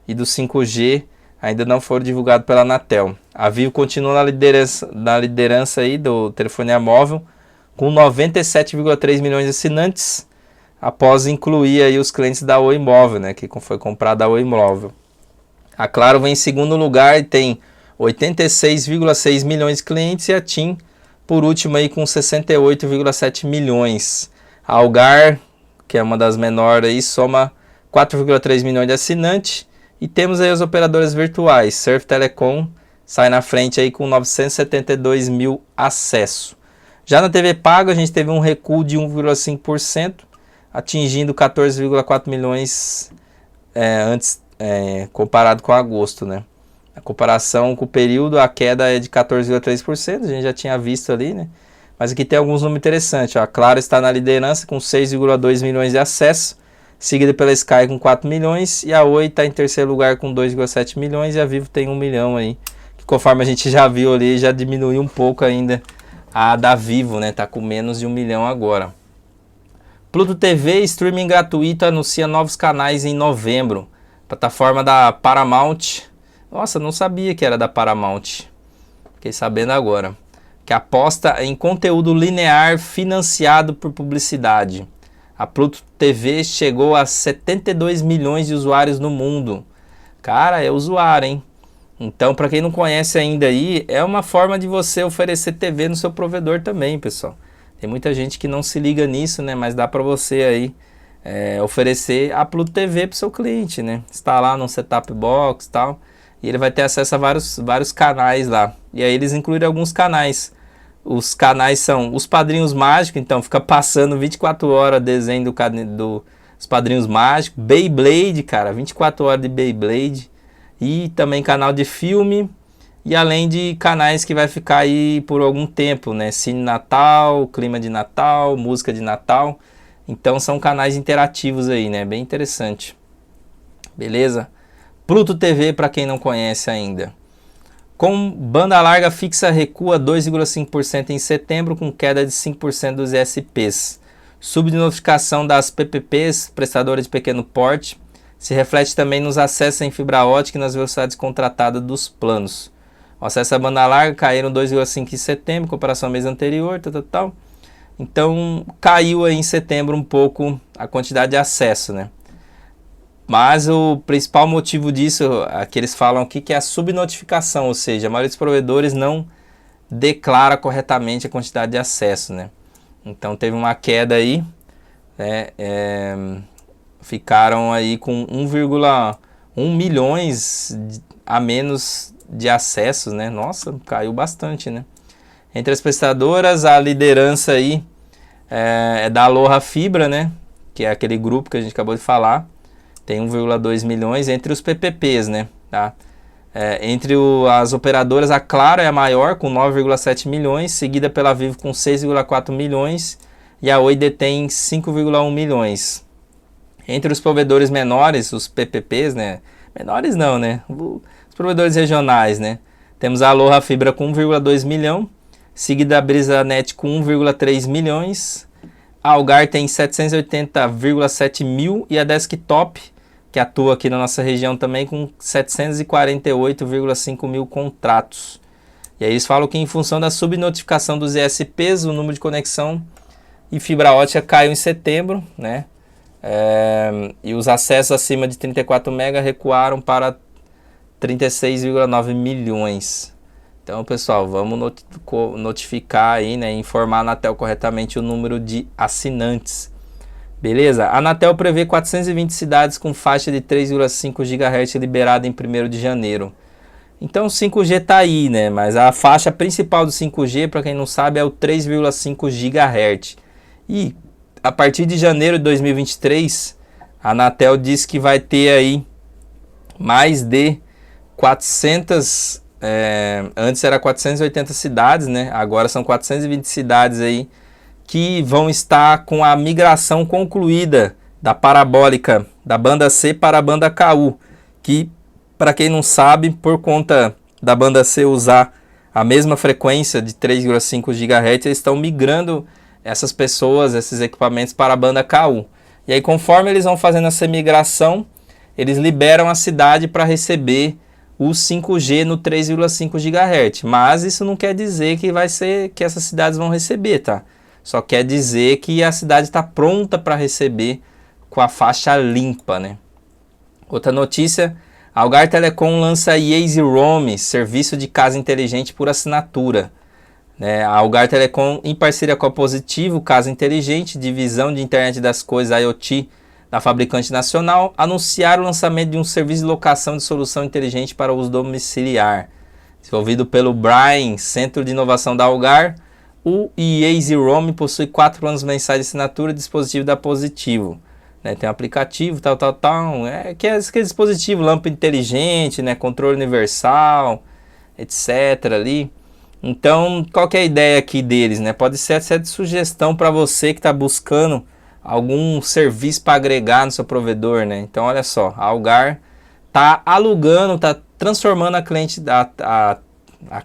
e do 5G ainda não foram divulgados pela Anatel. A Vivo continua na liderança aí do telefonia móvel, com 97,3 milhões de assinantes, após incluir aí os clientes da Oi Móvel, né, que foi comprada a Oi Móvel. A Claro vem em segundo lugar e tem 86,6 milhões de clientes, e a TIM, por último, aí, com 68,7 milhões. A Algar, que é uma das menores, aí, soma 4,3 milhões de assinantes, e temos aí as operadoras virtuais. Surf Telecom sai na frente aí com 972 mil acessos. Já na TV paga a gente teve um recuo de 1,5%, atingindo 14,4 milhões antes, comparado com agosto, né? A comparação com o período, a queda é de 14,3%, a gente já tinha visto ali, né? Mas aqui tem alguns números interessantes. Ó. A Claro está na liderança com 6,2 milhões de acessos, seguida pela Sky com 4 milhões, e a Oi está em terceiro lugar com 2,7 milhões, e a Vivo tem 1 milhão aí, que conforme a gente já viu ali, já diminuiu um pouco ainda. A da Vivo, né, tá com menos de 1 milhão agora. Pluto TV, streaming gratuito, anuncia novos canais em novembro. Plataforma da Paramount. Nossa, não sabia que era da Paramount. Fiquei sabendo agora. Que aposta em conteúdo linear financiado por publicidade. A Pluto TV chegou a 72 milhões de usuários no mundo. Cara, é usuário, hein? Então, para quem não conhece ainda aí, é uma forma de você oferecer TV no seu provedor também, pessoal. Tem muita gente que não se liga nisso, né? Mas dá para você aí oferecer a Pluto TV para o seu cliente, né? Instalar num setup box e tal. E ele vai ter acesso a vários canais lá. E aí eles incluíram alguns canais. Os canais são os Padrinhos Mágicos, então fica passando 24 horas desenho dos Padrinhos Mágicos. Beyblade, cara, 24 horas de Beyblade. E também canal de filme, e além de canais que vai ficar aí por algum tempo, né? Cine Natal, clima de Natal, música de Natal. Então são canais interativos aí, né? Bem interessante. Beleza? Pluto TV para quem não conhece ainda. Com banda larga fixa recua 2,5% em setembro, com queda de 5% dos ESPs. Subnotificação das PPPs, prestadoras de pequeno porte, se reflete também nos acessos em fibra ótica e nas velocidades contratadas dos planos. O acesso à banda larga caíram 2,5% em setembro, em comparação ao mês anterior, tal. Então caiu aí em setembro um pouco a quantidade de acesso, né? Mas o principal motivo disso, que eles falam aqui, que é a subnotificação, ou seja, a maioria dos provedores não declara corretamente a quantidade de acesso, né? Então teve uma queda aí, né? Ficaram aí com 1,1 milhões a menos de acessos, né? Nossa, caiu bastante, né? Entre as prestadoras, a liderança aí é da Aloha Fibra, né? Que é aquele grupo que a gente acabou de falar. Tem 1,2 milhões entre os PPPs, né? Tá? Entre as operadoras, a Claro é a maior, com 9,7 milhões, seguida pela Vivo com 6,4 milhões e a Oi detém 5,1 milhões. Entre os provedores menores, os PPPs, né? Menores não, né? Os provedores regionais, né? Temos a Aloha Fibra com 1,2 milhão, seguida a BrisaNet com 1,3 milhões, a Algar tem 780,7 mil e a Desktop, que atua aqui na nossa região também, com 748,5 mil contratos. E aí eles falam que em função da subnotificação dos ISPs, o número de conexão e fibra ótica caiu em setembro, né? E os acessos acima de 34 MB recuaram para 36,9 milhões. Então, pessoal, vamos notificar aí, né, informar a Anatel corretamente o número de assinantes. Beleza? A Anatel prevê 420 cidades com faixa de 3,5 GHz liberada em 1º de janeiro. Então, o 5G está aí, né? Mas a faixa principal do 5G, para quem não sabe, é o 3,5 GHz. E a partir de janeiro de 2023, a Anatel diz que vai ter aí mais de 400, antes era 480 cidades, né? Agora são 420 cidades aí que vão estar com a migração concluída da parabólica da banda C para a banda KU, que, para quem não sabe, por conta da banda C usar a mesma frequência de 3,5 GHz, eles estão migrando essas pessoas, esses equipamentos para a banda KU. E aí, conforme eles vão fazendo essa migração, eles liberam a cidade para receber o 5G no 3,5 GHz. Mas isso não quer dizer que vai ser que essas cidades vão receber, tá? Só quer dizer que a cidade está pronta para receber com a faixa limpa, né? Outra notícia, a Algar Telecom lança Easy Roam, serviço de casa inteligente por assinatura. A Algar Telecom, em parceria com a Positivo, Casa Inteligente, divisão de internet das coisas IoT da fabricante nacional, anunciaram o lançamento de um serviço de locação de solução inteligente para uso domiciliar. Desenvolvido pelo Brian, Centro de Inovação da Algar, o Easy Roam possui 4 planos mensais de assinatura e dispositivo da Positivo. Tem um aplicativo, tal, que é aquele dispositivo, lâmpada inteligente, controle universal, etc. ali. Então, qual que é a ideia aqui deles? Pode ser de sugestão para você que está buscando algum serviço para agregar no seu provedor. Então, olha só, a Algar está alugando, está transformando a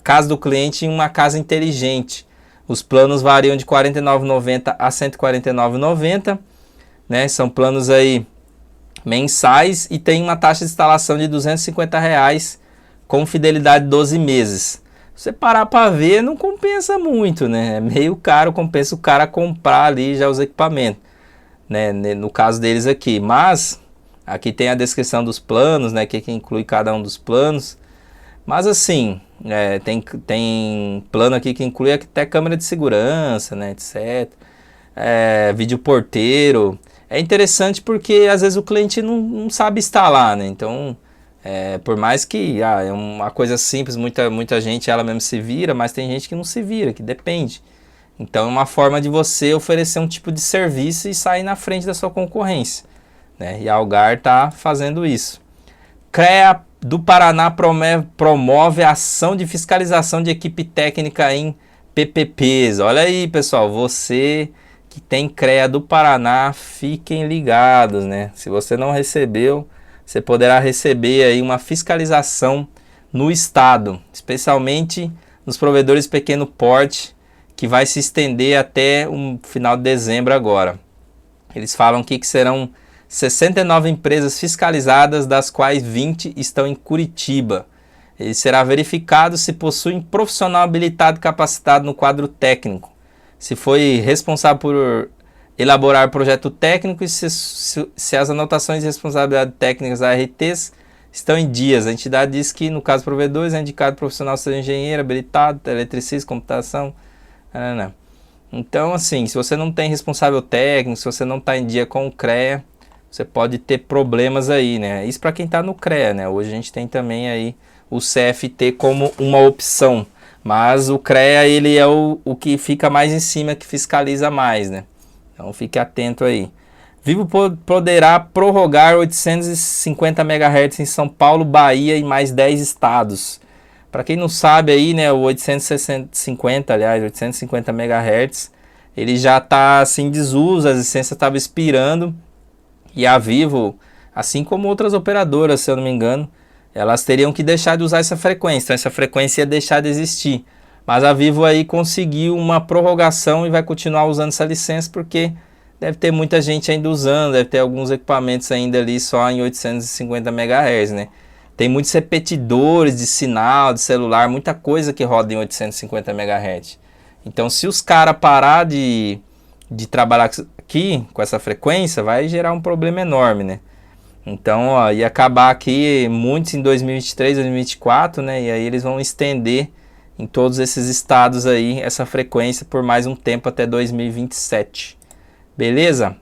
casa do cliente em uma casa inteligente. Os planos variam de R$ 49,90 a R$ 149,90. São planos aí mensais e tem uma taxa de instalação de R$ 250 com fidelidade de 12 meses. Se você parar para ver, não compensa muito, É meio caro, compensa o cara comprar ali já os equipamentos, no caso deles aqui. Mas aqui tem a descrição dos planos, que inclui cada um dos planos. Mas assim, tem plano aqui que inclui até câmera de segurança, etc. Vídeo porteiro. É interessante porque às vezes o cliente não sabe instalar, Então, por mais que é uma coisa simples, muita gente ela mesmo se vira, mas tem gente que não se vira, que depende. Então, é uma forma de você oferecer um tipo de serviço e sair na frente da sua concorrência, E a Algar está fazendo isso. CREA do Paraná promove a ação de fiscalização de equipe técnica em PPPs. Olha aí, pessoal, você que tem CREA do Paraná, fiquem ligados, Se você não recebeu, você poderá receber aí uma fiscalização no estado, especialmente nos provedores de pequeno porte, que vai se estender até o final de dezembro agora. Eles falam aqui que serão 69 empresas fiscalizadas, das quais 20 estão em Curitiba. Ele será verificado se possuem profissional habilitado e capacitado no quadro técnico. se foi responsável por elaborar projeto técnico e se as anotações de responsabilidade técnicas ARTs estão em dias. A entidade diz que, no caso provedores, é indicado profissional seja engenheiro, habilitado, eletricista, computação. Então, assim, se você não tem responsável técnico, se você não está em dia com o CREA, você pode ter problemas aí, né? Isso para quem está no CREA, né? Hoje a gente tem também aí o CFT como uma opção, mas o CREA ele é o que fica mais em cima, que fiscaliza mais, né? Então fique atento aí. Vivo poderá prorrogar 850 MHz em São Paulo, Bahia e mais 10 estados. Para quem não sabe aí, né, o 850 MHz, ele já está assim em desuso, as licenças estavam expirando e a Vivo, assim como outras operadoras, se eu não me engano, elas teriam que deixar de usar essa frequência, então essa frequência ia deixar de existir. Mas a Vivo aí conseguiu uma prorrogação e vai continuar usando essa licença porque deve ter muita gente ainda usando, deve ter alguns equipamentos ainda ali só em 850 MHz, né? Tem muitos repetidores de sinal, de celular, muita coisa que roda em 850 MHz. Então se os caras parar de trabalhar aqui com essa frequência, vai gerar um problema enorme, né? Então, ó, ia acabar aqui muitos em 2023, 2024, né? E aí eles vão estender em todos esses estados aí essa frequência por mais um tempo até 2027. Beleza?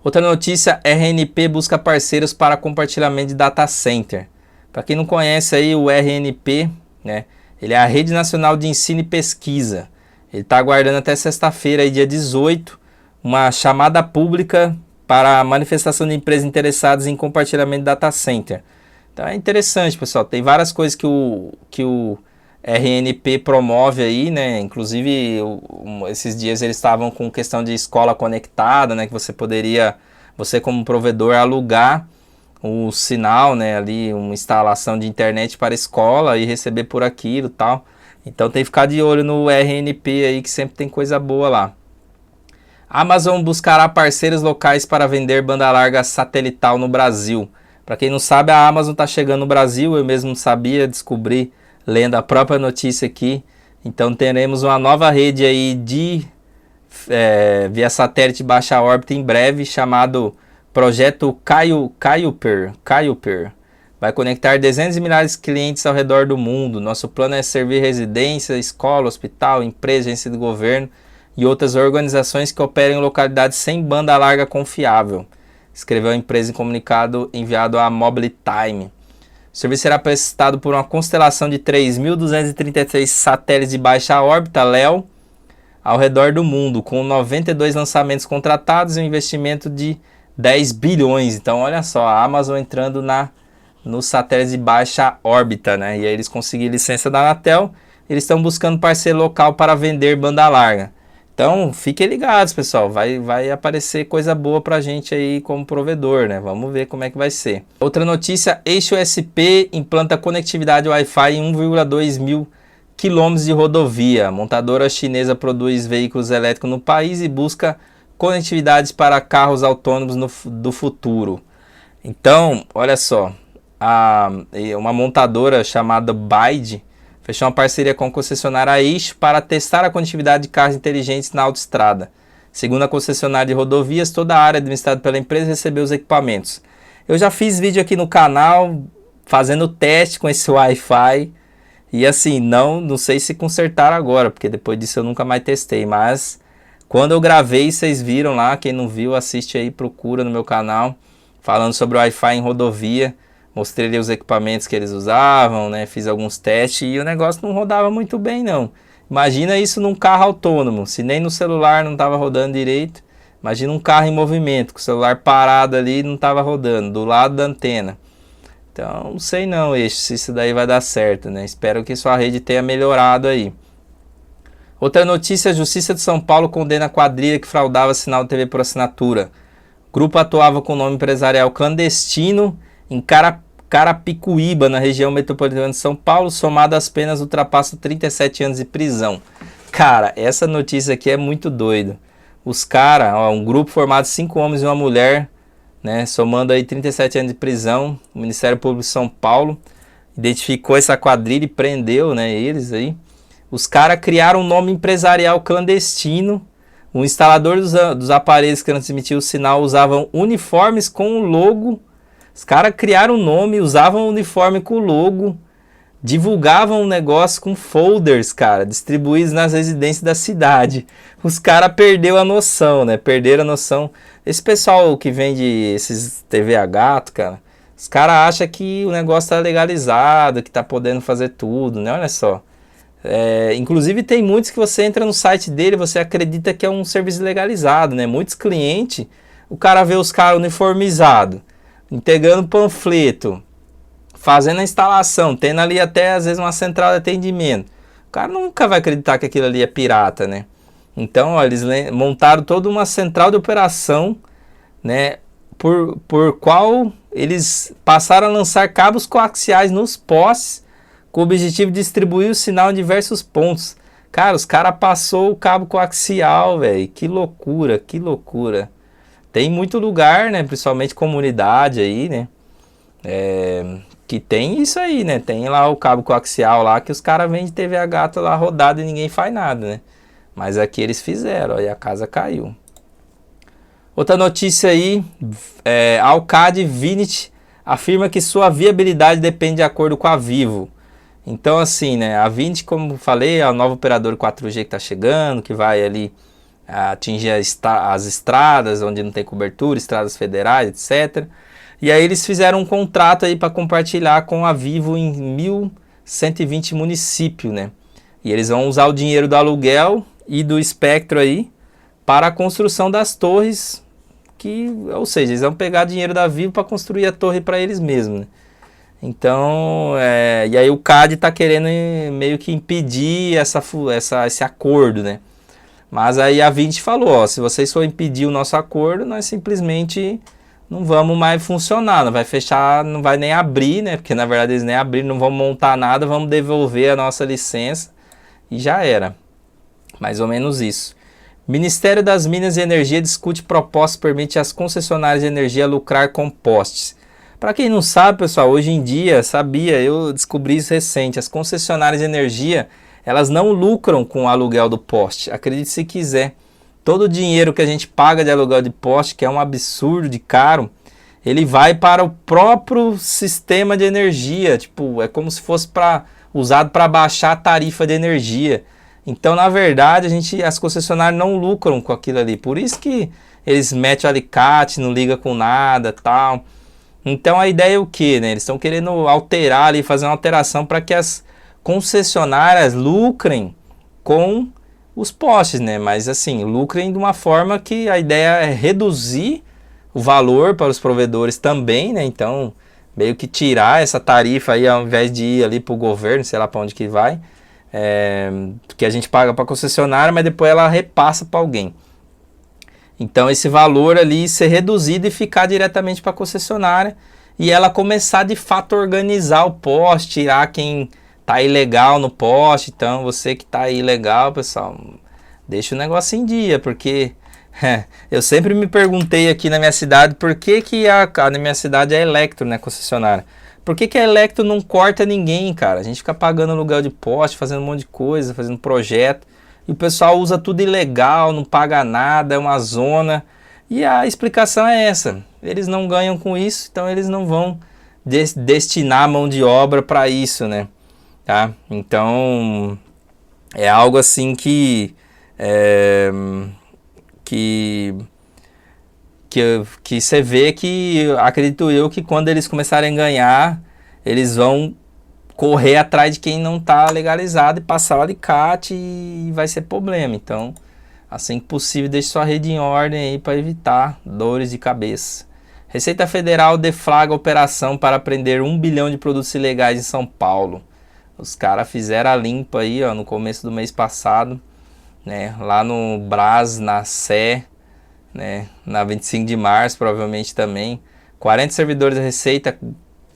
Outra notícia, RNP busca parceiros para compartilhamento de data center. Para quem não conhece aí o RNP, né? Ele é a Rede Nacional de Ensino e Pesquisa. Ele está aguardando até sexta-feira, aí, dia 18, uma chamada pública para a manifestação de empresas interessadas em compartilhamento de data center. Então é interessante, pessoal. Tem várias coisas que o RNP promove aí, né? Inclusive, esses dias eles estavam com questão de escola conectada, né? Que você poderia, você como provedor, alugar o sinal, né? Ali, uma instalação de internet para a escola e receber por aquilo e tal. Então tem que ficar de olho no RNP aí, que sempre tem coisa boa lá. Amazon buscará parceiros locais para vender banda larga satelital no Brasil. Para quem não sabe, a Amazon está chegando no Brasil, eu mesmo não sabia, descobri lendo a própria notícia aqui. Então teremos uma nova rede aí de via satélite baixa órbita em breve, chamado Projeto Kuiper. Vai conectar dezenas de milhares de clientes ao redor do mundo. Nosso plano é servir residência, escola, hospital, empresa, agência de governo e outras organizações que operem em localidades sem banda larga confiável, escreveu a empresa em comunicado enviado à Mobile Time. O serviço será prestado por uma constelação de 3.233 satélites de baixa órbita, LEO, ao redor do mundo, com 92 lançamentos contratados e um investimento de 10 bilhões. Então, olha só, a Amazon entrando nos satélites de baixa órbita, né? E aí eles conseguiram licença da Anatel, eles estão buscando parceiro local para vender banda larga. Então, fiquem ligados, pessoal, vai aparecer coisa boa pra gente aí como provedor, né? Vamos ver como é que vai ser. Outra notícia, Eixo SP implanta conectividade Wi-Fi em 1,2 mil quilômetros de rodovia. A montadora chinesa produz veículos elétricos no país e busca conectividades para carros autônomos do futuro. Então, olha só, uma montadora chamada BYD fechou uma parceria com a concessionária Eixo para testar a conectividade de carros inteligentes na autoestrada. Segundo a concessionária de rodovias, toda a área administrada pela empresa recebeu os equipamentos. Eu já fiz vídeo aqui no canal fazendo teste com esse Wi-Fi e assim, não sei se consertaram agora, porque depois disso eu nunca mais testei, mas quando eu gravei, vocês viram lá, quem não viu, assiste aí, procura no meu canal, falando sobre o Wi-Fi em rodovia. Mostrei ali os equipamentos que eles usavam, né? Fiz alguns testes e o negócio não rodava muito bem, não. Imagina isso num carro autônomo. Se nem no celular não estava rodando direito, imagina um carro em movimento, com o celular parado ali não estava rodando, do lado da antena. Então, não sei não, Eixo, se isso daí vai dar certo, né? Espero que sua rede tenha melhorado aí. Outra notícia, a Justiça de São Paulo condena a quadrilha que fraudava sinal de TV por assinatura. O grupo atuava com nome empresarial clandestino em Carapicuíba, na região metropolitana de São Paulo, somado às penas ultrapassa 37 anos de prisão. Cara, essa notícia aqui é muito doido. Os caras, um grupo formado de 5 homens e uma mulher, né, somando aí 37 anos de prisão, o Ministério Público de São Paulo identificou essa quadrilha e prendeu, né, eles aí. Os caras criaram um nome empresarial clandestino. O instalador dos aparelhos que transmitiam o sinal usavam uniformes com o logo. Os caras criaram um nome, usavam um uniforme com o logo. Divulgavam um negócio com folders, cara, distribuídos nas residências da cidade. Os caras perderam a noção, né? Perderam a noção. Esse pessoal que vende esses TV a gato, cara, os caras acham que o negócio tá legalizado, que tá podendo fazer tudo, né? Olha só. Inclusive tem muitos que você entra no site dele, você acredita que é um serviço legalizado, né? Muitos clientes, o cara vê os caras uniformizados, entregando panfleto, fazendo a instalação, tendo ali até às vezes uma central de atendimento. O cara nunca vai acreditar que aquilo ali é pirata, né? Então, ó, eles montaram toda uma central de operação, né? Por qual eles passaram a lançar cabos coaxiais nos postes com o objetivo de distribuir o sinal em diversos pontos. Cara, os caras passou o cabo coaxial, velho. Que loucura, que loucura. Tem muito lugar, né? Principalmente comunidade aí, né? Que tem isso aí, né? Tem lá o cabo coaxial lá que os caras vendem TV a gato lá rodado e ninguém faz nada, né? Mas aqui eles fizeram, ó, e a casa caiu. Outra notícia aí, Alcad Vinit afirma que sua viabilidade depende de acordo com a Vivo. Então assim, né? A Vinit, como falei, é o novo operador 4G que está chegando, que vai ali atingir as estradas onde não tem cobertura, estradas federais, etc. E aí eles fizeram um contrato aí para compartilhar com a Vivo em 1.120 municípios, né? E eles vão usar o dinheiro do aluguel e do espectro aí para a construção das torres, ou seja, eles vão pegar dinheiro da Vivo para construir a torre para eles mesmos, né? Então, e aí o CAD está querendo meio que impedir esse acordo, né? Mas aí a Vinci falou, ó, se vocês forem impedir o nosso acordo, nós simplesmente não vamos mais funcionar, não vai fechar, não vai nem abrir, né? Porque na verdade eles nem abriram, não vão montar nada, vamos devolver a nossa licença e já era. Mais ou menos isso. Ministério das Minas e Energia discute proposta que permite às concessionárias de energia lucrar com postes. Para quem não sabe, pessoal, hoje em dia, eu descobri isso recente, as concessionárias de energia, elas não lucram com o aluguel do poste, acredite se quiser. Todo o dinheiro que a gente paga de aluguel de poste, que é um absurdo de caro, ele vai para o próprio sistema de energia. Tipo, é como se fosse usado para baixar a tarifa de energia. Então, na verdade, as concessionárias não lucram com aquilo ali. Por isso que eles metem o alicate, não liga com nada, tal. Então, a ideia é o quê, né? Eles estão querendo alterar ali, fazer uma alteração para que as concessionárias lucrem com os postes, né? Mas assim, lucrem de uma forma que a ideia é reduzir o valor para os provedores também, né? Então, meio que tirar essa tarifa aí ao invés de ir ali para o governo, sei lá para onde que vai, que a gente paga para a concessionária, mas depois ela repassa para alguém. Então, esse valor ali ser reduzido e ficar diretamente para a concessionária e ela começar de fato a organizar o poste, tirar quem tá ilegal no poste. Então você que tá ilegal, pessoal, deixa o negócio em dia, porque eu sempre me perguntei aqui na minha cidade por que na minha cidade é Electro, né, concessionária. Por que a Electro não corta ninguém, cara? A gente fica pagando aluguel de poste, fazendo um monte de coisa, fazendo projeto, e o pessoal usa tudo ilegal, não paga nada, é uma zona. E a explicação é essa: eles não ganham com isso, então eles não vão destinar mão de obra para isso, né? Tá? Então é algo assim que você vê que, acredito eu, que quando eles começarem a ganhar, eles vão correr atrás de quem não está legalizado e passar o alicate e vai ser problema. Então, assim que possível, deixe sua rede em ordem aí para evitar dores de cabeça. Receita Federal deflagra operação para prender 1 bilhão de produtos ilegais em São Paulo. Os caras fizeram a limpa aí, ó, no começo do mês passado, né, lá no Brás, na Sé, né, na 25 de março, provavelmente também. 40 servidores da Receita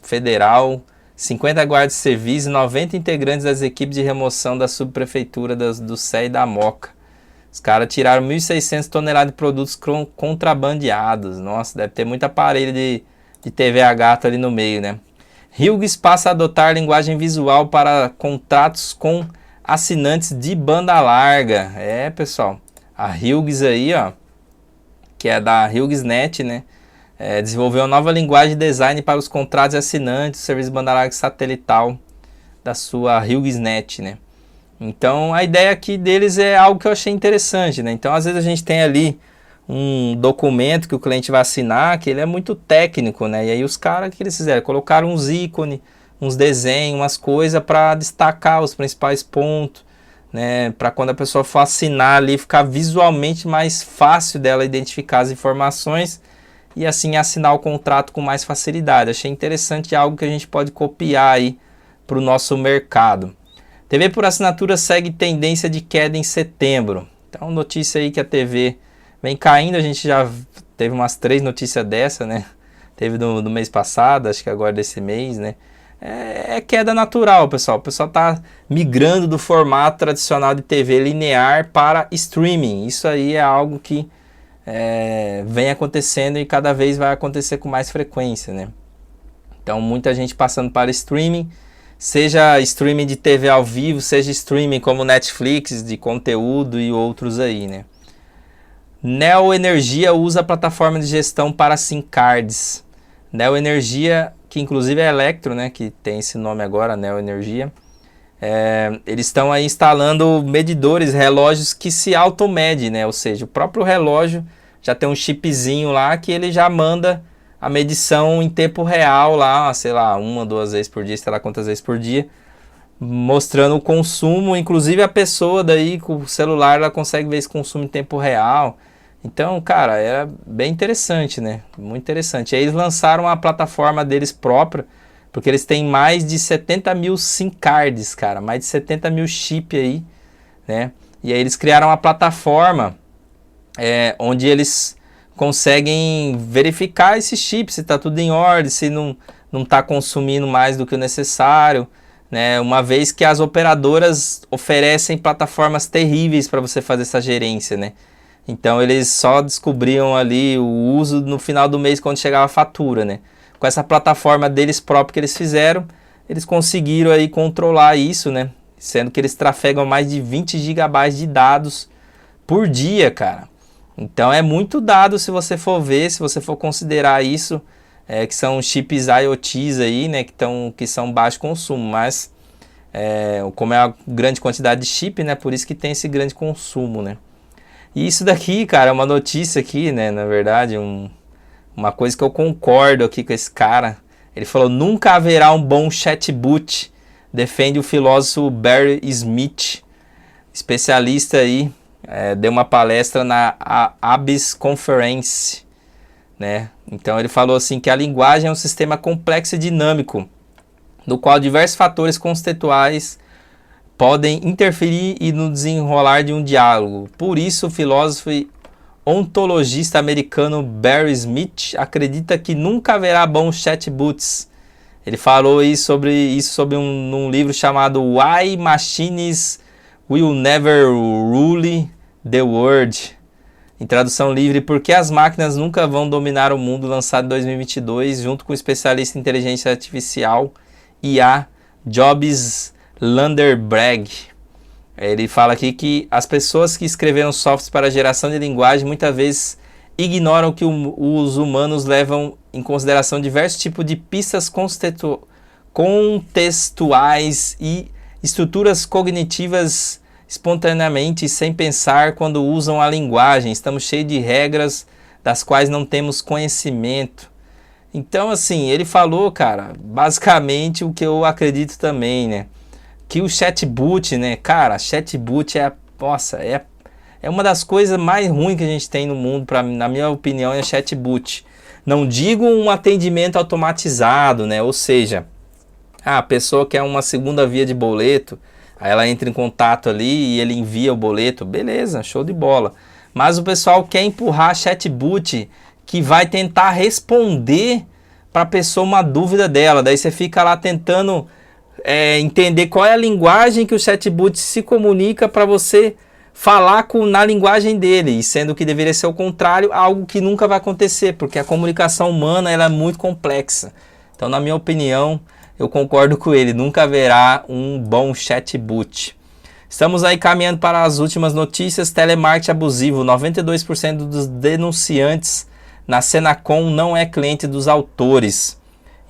Federal, 50 guardas de serviço e 90 integrantes das equipes de remoção da subprefeitura do Sé e da Moca. Os caras tiraram 1.600 toneladas de produtos contrabandeados. Nossa, deve ter muito aparelho de TV a gato ali no meio, né? Hughes passa a adotar linguagem visual para contratos com assinantes de banda larga. Pessoal, a Hughes aí, ó, que é da HughesNet, né? Desenvolveu uma nova linguagem de design para os contratos e assinantes do serviço de banda larga satelital da sua HughesNet, né? Então a ideia aqui deles é algo que eu achei interessante, né? Então às vezes a gente tem ali um documento que o cliente vai assinar, que ele é muito técnico, né? E aí os caras, o que eles fizeram? Colocaram uns ícones, uns desenhos, umas coisas para destacar os principais pontos, né? Para quando a pessoa for assinar ali, ficar visualmente mais fácil dela identificar as informações e assim assinar o contrato com mais facilidade. Achei interessante, algo que a gente pode copiar aí para o nosso mercado. TV por assinatura segue tendência de queda em setembro. Então, notícia aí que a TV vem caindo. A gente já teve umas 3 notícias dessa, né? Teve no mês passado, acho que agora desse mês, né? É queda natural, pessoal. O pessoal está migrando do formato tradicional de TV linear para streaming. Isso aí é algo que vem acontecendo e cada vez vai acontecer com mais frequência, né? Então, muita gente passando para streaming. Seja streaming de TV ao vivo, seja streaming como Netflix, de conteúdo e outros aí, né? Neo Energia usa a plataforma de gestão para SIM cards. Neo Energia, que inclusive é Electro, né? Que tem esse nome agora, Neo Energia. Eles estão aí instalando medidores, relógios que se automedem, né? Ou seja, o próprio relógio já tem um chipzinho lá que ele já manda a medição em tempo real lá, sei lá, 1 ou 2 vezes por dia, sei lá quantas vezes por dia, mostrando o consumo. Inclusive a pessoa daí com o celular, ela consegue ver esse consumo em tempo real. Então, cara, era bem interessante, né? Muito interessante. Aí eles lançaram a plataforma deles própria, porque eles têm mais de 70 mil SIM cards, cara, mais de 70 mil chip aí, né? E aí eles criaram uma plataforma onde eles conseguem verificar esses chips, se está tudo em ordem, se não está consumindo mais do que o necessário, né? Uma vez que as operadoras oferecem plataformas terríveis para você fazer essa gerência, né? Então eles só descobriam ali o uso no final do mês quando chegava a fatura, né? Com essa plataforma deles próprios que eles fizeram, eles conseguiram aí controlar isso, né? Sendo que eles trafegam mais de 20 GB de dados por dia, cara. Então é muito dado se você for ver, se você for considerar isso, que são chips IoTs aí, né, que são baixo consumo, mas como é uma grande quantidade de chip, né, por isso que tem esse grande consumo, né. E isso daqui, cara, é uma notícia aqui, né, na verdade, uma coisa que eu concordo aqui com esse cara. Ele falou: nunca haverá um bom chatbot, defende o filósofo Barry Smith, especialista aí. Deu uma palestra na ABIS Conference, né? Então ele falou assim que a linguagem é um sistema complexo e dinâmico, no qual diversos fatores contextuais podem interferir e no desenrolar de um diálogo. Por isso, o filósofo e ontologista americano Barry Smith acredita que nunca haverá bons chatbots. Ele falou aí sobre num livro chamado Why Machines Will Never Rule the World, em tradução livre: Por que as máquinas nunca vão dominar o mundo, lançado em 2022, junto com o especialista em inteligência artificial IA Jobs Lunderbrag. Ele fala aqui que as pessoas que escreveram softwares para geração de linguagem muitas vezes ignoram que os humanos levam em consideração diversos tipos de pistas contextuais e estruturas cognitivas espontaneamente e sem pensar quando usam a linguagem. Estamos cheios de regras das quais não temos conhecimento. Então, assim, ele falou, cara, basicamente o que eu acredito também, né? Que o chatbot, né? Cara, chatbot é uma das coisas mais ruins que a gente tem no mundo, na minha opinião, é chatbot. Não digo um atendimento automatizado, né? Ou seja, a pessoa quer uma segunda via de boleto, aí ela entra em contato ali e ele envia o boleto, beleza, show de bola. Mas o pessoal quer empurrar chatbot que vai tentar responder para a pessoa uma dúvida dela. Daí você fica lá tentando entender qual é a linguagem que o chatbot se comunica para você falar na linguagem dele, e sendo que deveria ser o contrário, algo que nunca vai acontecer, porque a comunicação humana ela é muito complexa. Então, na minha opinião, eu concordo com ele, nunca haverá um bom chatbot. Estamos aí caminhando para as últimas notícias. Telemarketing abusivo. 92% dos denunciantes na Senacom não é cliente dos autores.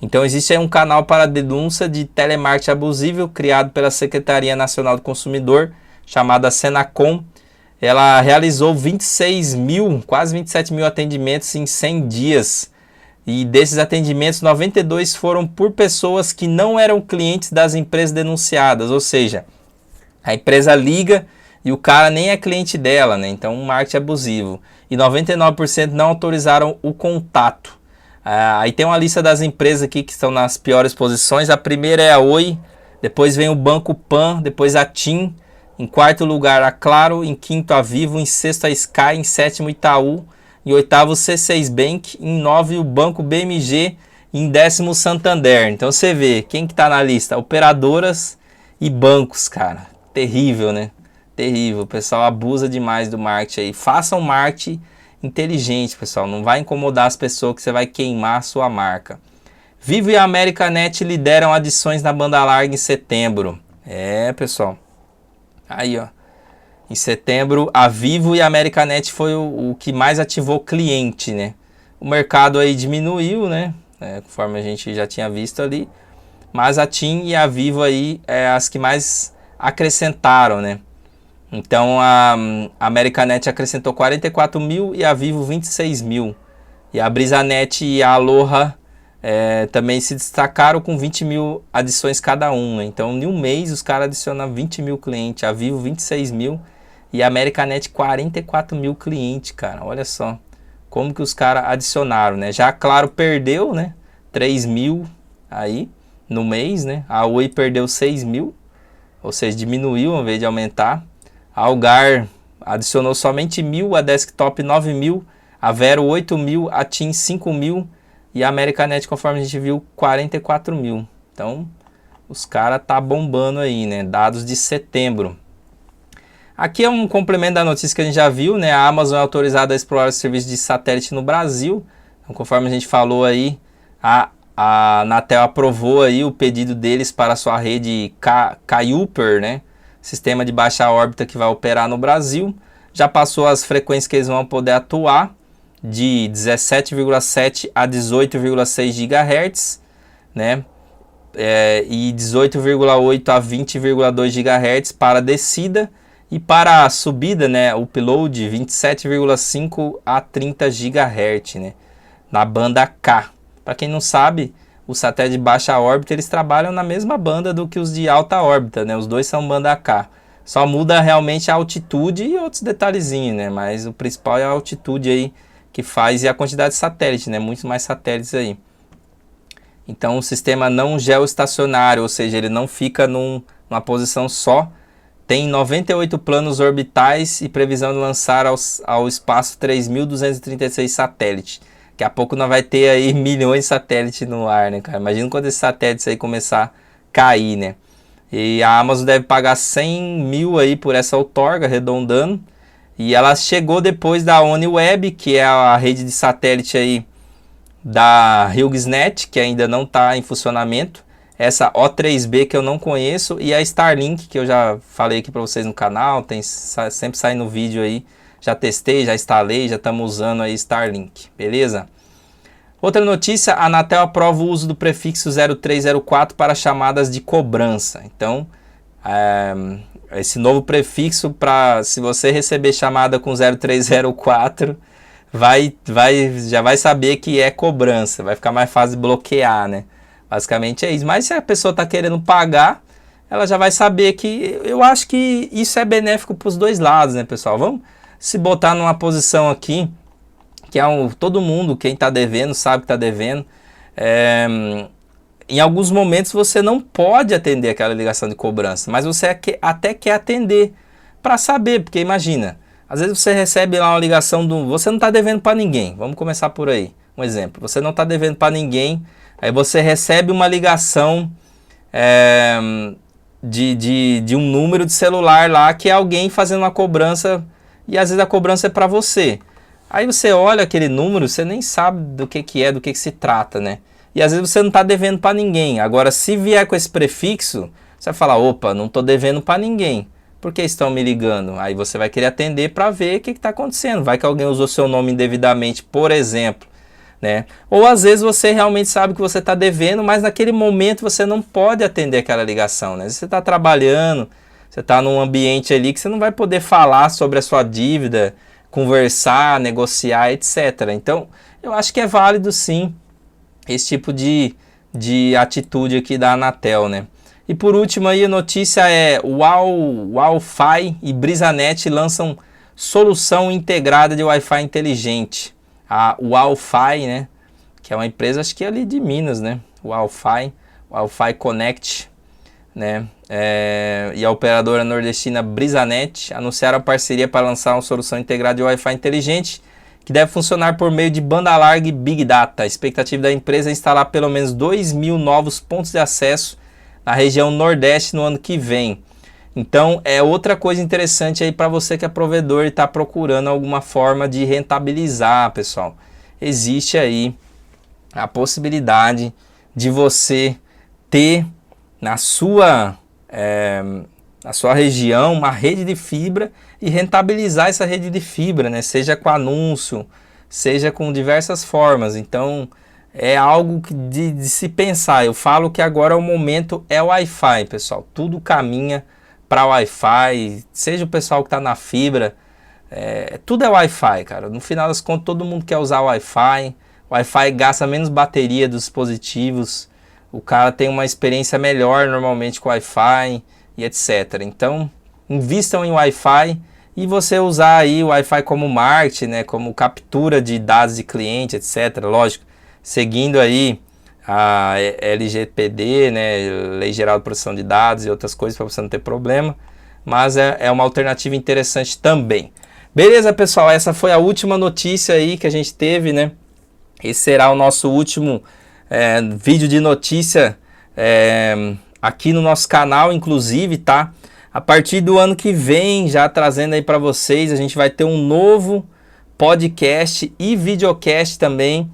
Então existe aí um canal para denúncia de telemarketing abusivo criado pela Secretaria Nacional do Consumidor, chamada Senacom. Ela realizou 26 mil, quase 27 mil atendimentos em 100 dias. E desses atendimentos, 92 foram por pessoas que não eram clientes das empresas denunciadas. Ou seja, a empresa liga e o cara nem é cliente dela, né? Então, um marketing abusivo. E 99% não autorizaram o contato. Aí tem uma lista das empresas aqui que estão nas piores posições. A primeira é a Oi, depois vem o Banco Pan, depois a TIM. Em quarto lugar, a Claro. Em quinto, a Vivo. Em sexto, a Sky. Em sétimo, Itaú. Em oitavo, o C6 Bank. Em nove, o Banco BMG. Em décimo, Santander. Então, você vê quem que tá na lista. Operadoras e bancos, cara. Terrível, né? Terrível. O pessoal abusa demais do marketing aí. Façam marketing inteligente, pessoal. Não vai incomodar as pessoas que você vai queimar a sua marca. Vivo e a Americanet lideram adições na banda larga em setembro. É, pessoal. Aí, ó, em setembro, a Vivo e a Americanet foi o que mais ativou cliente, né? O mercado aí diminuiu, né? Conforme a gente já tinha visto ali. Mas a TIM e a Vivo aí as que mais acrescentaram, né? Então, a Americanet acrescentou 44 mil e a Vivo 26 mil. E a Brisanet e a Aloha também se destacaram com 20 mil adições cada um, né? Então, em um mês, os caras adicionam 20 mil clientes. A Vivo, 26 mil. E a Americanet, 44 mil clientes, cara. Olha só como que os caras adicionaram, né? Já a Claro perdeu, né? 3 mil aí no mês, né? A Oi perdeu 6 mil. Ou seja, diminuiu ao invés de aumentar. A Algar adicionou somente 1.000. A Desktop, 9 mil. A Vero, 8 mil. A TIM, 5 mil. E a Americanet, conforme a gente viu, 44 mil. Então, os caras tá bombando aí, né? Dados de setembro. Aqui é um complemento da notícia que a gente já viu, né? A Amazon é autorizada a explorar o serviço de satélite no Brasil. Então, conforme a gente falou aí, a Anatel aprovou aí o pedido deles para a sua rede Kuiper, né? Sistema de baixa órbita que vai operar no Brasil. Já passou as frequências que eles vão poder atuar, de 17,7 a 18,6 GHz, né? E 18,8 a 20,2 GHz para descida, e para a subida, né, o upload, 27,5 a 30 GHz, né, na banda K. Para quem não sabe, os satélites de baixa órbita eles trabalham na mesma banda do que os de alta órbita, né? Os dois são banda K. Só muda realmente a altitude e outros detalhezinhos, né? Mas o principal é a altitude aí que faz e a quantidade de satélites, né? Muitos mais satélites aí. Então o sistema não geoestacionário, ou seja, ele não fica numa posição só. Tem 98 planos orbitais e previsão de lançar ao espaço 3.236 satélites. Daqui a pouco nós vai ter aí milhões de satélites no ar, né, cara? Imagina quando esses satélites aí começar a cair, né? E a Amazon deve pagar 100 mil aí por essa outorga, arredondando. E ela chegou depois da OneWeb, que é a rede de satélite aí da HughesNet, que ainda não está em funcionamento. Essa O3B que eu não conheço, e a Starlink, que eu já falei aqui para vocês no canal, sempre sai no vídeo aí. Já testei, já instalei, já estamos usando aí Starlink, beleza? Outra notícia, a Anatel aprova o uso do prefixo 0304 para chamadas de cobrança. Então, esse novo prefixo, se você receber chamada com 0304, já vai saber que é cobrança, vai ficar mais fácil de bloquear, né? Basicamente é isso. Mas se a pessoa está querendo pagar, ela já vai saber que... Eu acho que isso é benéfico para os dois lados, né, pessoal? Vamos se botar numa posição aqui, que todo mundo, quem está devendo, sabe que está devendo. Em alguns momentos você não pode atender aquela ligação de cobrança, mas você até quer atender para saber, porque imagina, às vezes você recebe lá uma ligação você não está devendo para ninguém. Vamos começar por aí. Um exemplo, você não está devendo para ninguém. Aí você recebe uma ligação de um número de celular lá, que é alguém fazendo uma cobrança, e às vezes a cobrança é para você. Aí você olha aquele número, você nem sabe do que é, do que se trata, né? E às vezes você não está devendo para ninguém. Agora, se vier com esse prefixo, você vai falar, opa, não estou devendo para ninguém. Por que estão me ligando? Aí você vai querer atender para ver o que está acontecendo. Vai que alguém usou seu nome indevidamente, por exemplo, né? Ou às vezes você realmente sabe que você está devendo, mas naquele momento você não pode atender aquela ligação, né? Você está trabalhando, você está num ambiente ali que você não vai poder falar sobre a sua dívida, conversar, negociar, etc. Então, eu acho que é válido sim esse tipo de atitude aqui da Anatel, né? E por último aí a notícia é Wi-Fi e Brisanet lançam solução integrada de Wi-Fi inteligente. A Wi-Fi, né, que é uma empresa, acho que é ali de Minas, né, Wi-Fi Connect, né, e a operadora nordestina Brisanet anunciaram a parceria para lançar uma solução integrada de Wi-Fi inteligente que deve funcionar por meio de banda larga e Big Data. A expectativa da empresa é instalar pelo menos 2.000 novos pontos de acesso na região Nordeste no ano que vem. Então é outra coisa interessante aí para você que é provedor e está procurando alguma forma de rentabilizar, pessoal. Existe aí a possibilidade de você ter na sua região uma rede de fibra e rentabilizar essa rede de fibra, né? Seja com anúncio, seja com diversas formas. Então é algo de se pensar. Eu falo que agora o momento é o Wi-Fi, pessoal. Tudo caminha para Wi-Fi, seja o pessoal que está na fibra, tudo é Wi-Fi, cara. No final das contas, todo mundo quer usar Wi-Fi. Wi-Fi gasta menos bateria dos dispositivos. O cara tem uma experiência melhor normalmente com Wi-Fi e etc. Então, invistam em Wi-Fi e você usar aí o Wi-Fi como marketing, né, como captura de dados de cliente, etc. Lógico, seguindo aí a LGPD, né, Lei Geral de Proteção de Dados e outras coisas para você não ter problema, mas é uma alternativa interessante também. Beleza, pessoal? Essa foi a última notícia aí que a gente teve, né? Esse será o nosso último vídeo de notícia aqui no nosso canal, inclusive, tá? A partir do ano que vem, já trazendo aí para vocês, a gente vai ter um novo podcast e videocast também,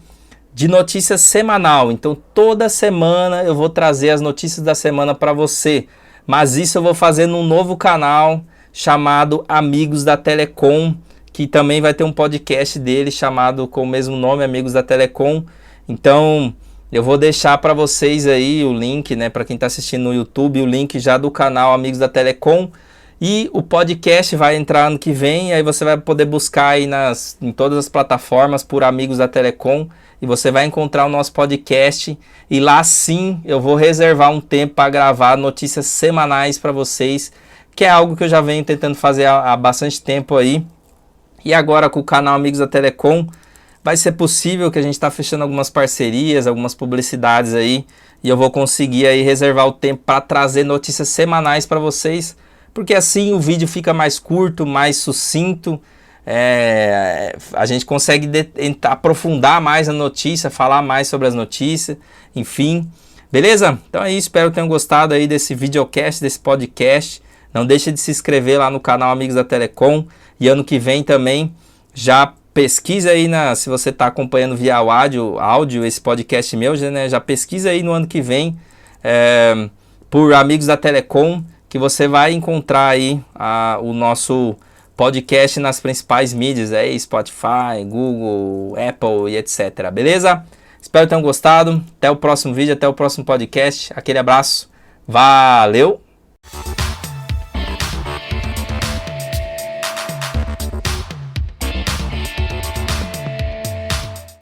de notícias semanal. Então toda semana eu vou trazer as notícias da semana para você, mas isso eu vou fazer num novo canal chamado Amigos da Telecom, que também vai ter um podcast dele chamado com o mesmo nome, Amigos da Telecom. Então eu vou deixar para vocês aí o link, né, para quem está assistindo no YouTube, o link já do canal Amigos da Telecom, e o podcast vai entrar ano que vem. Aí você vai poder buscar aí em todas as plataformas por Amigos da Telecom, e você vai encontrar o nosso podcast, e lá sim eu vou reservar um tempo para gravar notícias semanais para vocês, que é algo que eu já venho tentando fazer há bastante tempo aí. E agora com o canal Amigos da Telecom vai ser possível, que a gente está fechando algumas parcerias, algumas publicidades aí, e eu vou conseguir aí reservar o tempo para trazer notícias semanais para vocês, porque assim o vídeo fica mais curto, mais sucinto. A gente consegue aprofundar mais a notícia, falar mais sobre as notícias, enfim, beleza? Então é isso, espero que tenham gostado aí desse videocast, desse podcast. Não deixe de se inscrever lá no canal Amigos da Telecom, e ano que vem também já pesquisa aí, se você está acompanhando via áudio esse podcast meu, né, já pesquisa aí no ano que vem por Amigos da Telecom, que você vai encontrar aí o nosso podcast nas principais mídias, Spotify, Google, Apple e etc. Beleza? Espero que tenham gostado. Até o próximo vídeo, até o próximo podcast. Aquele abraço. Valeu!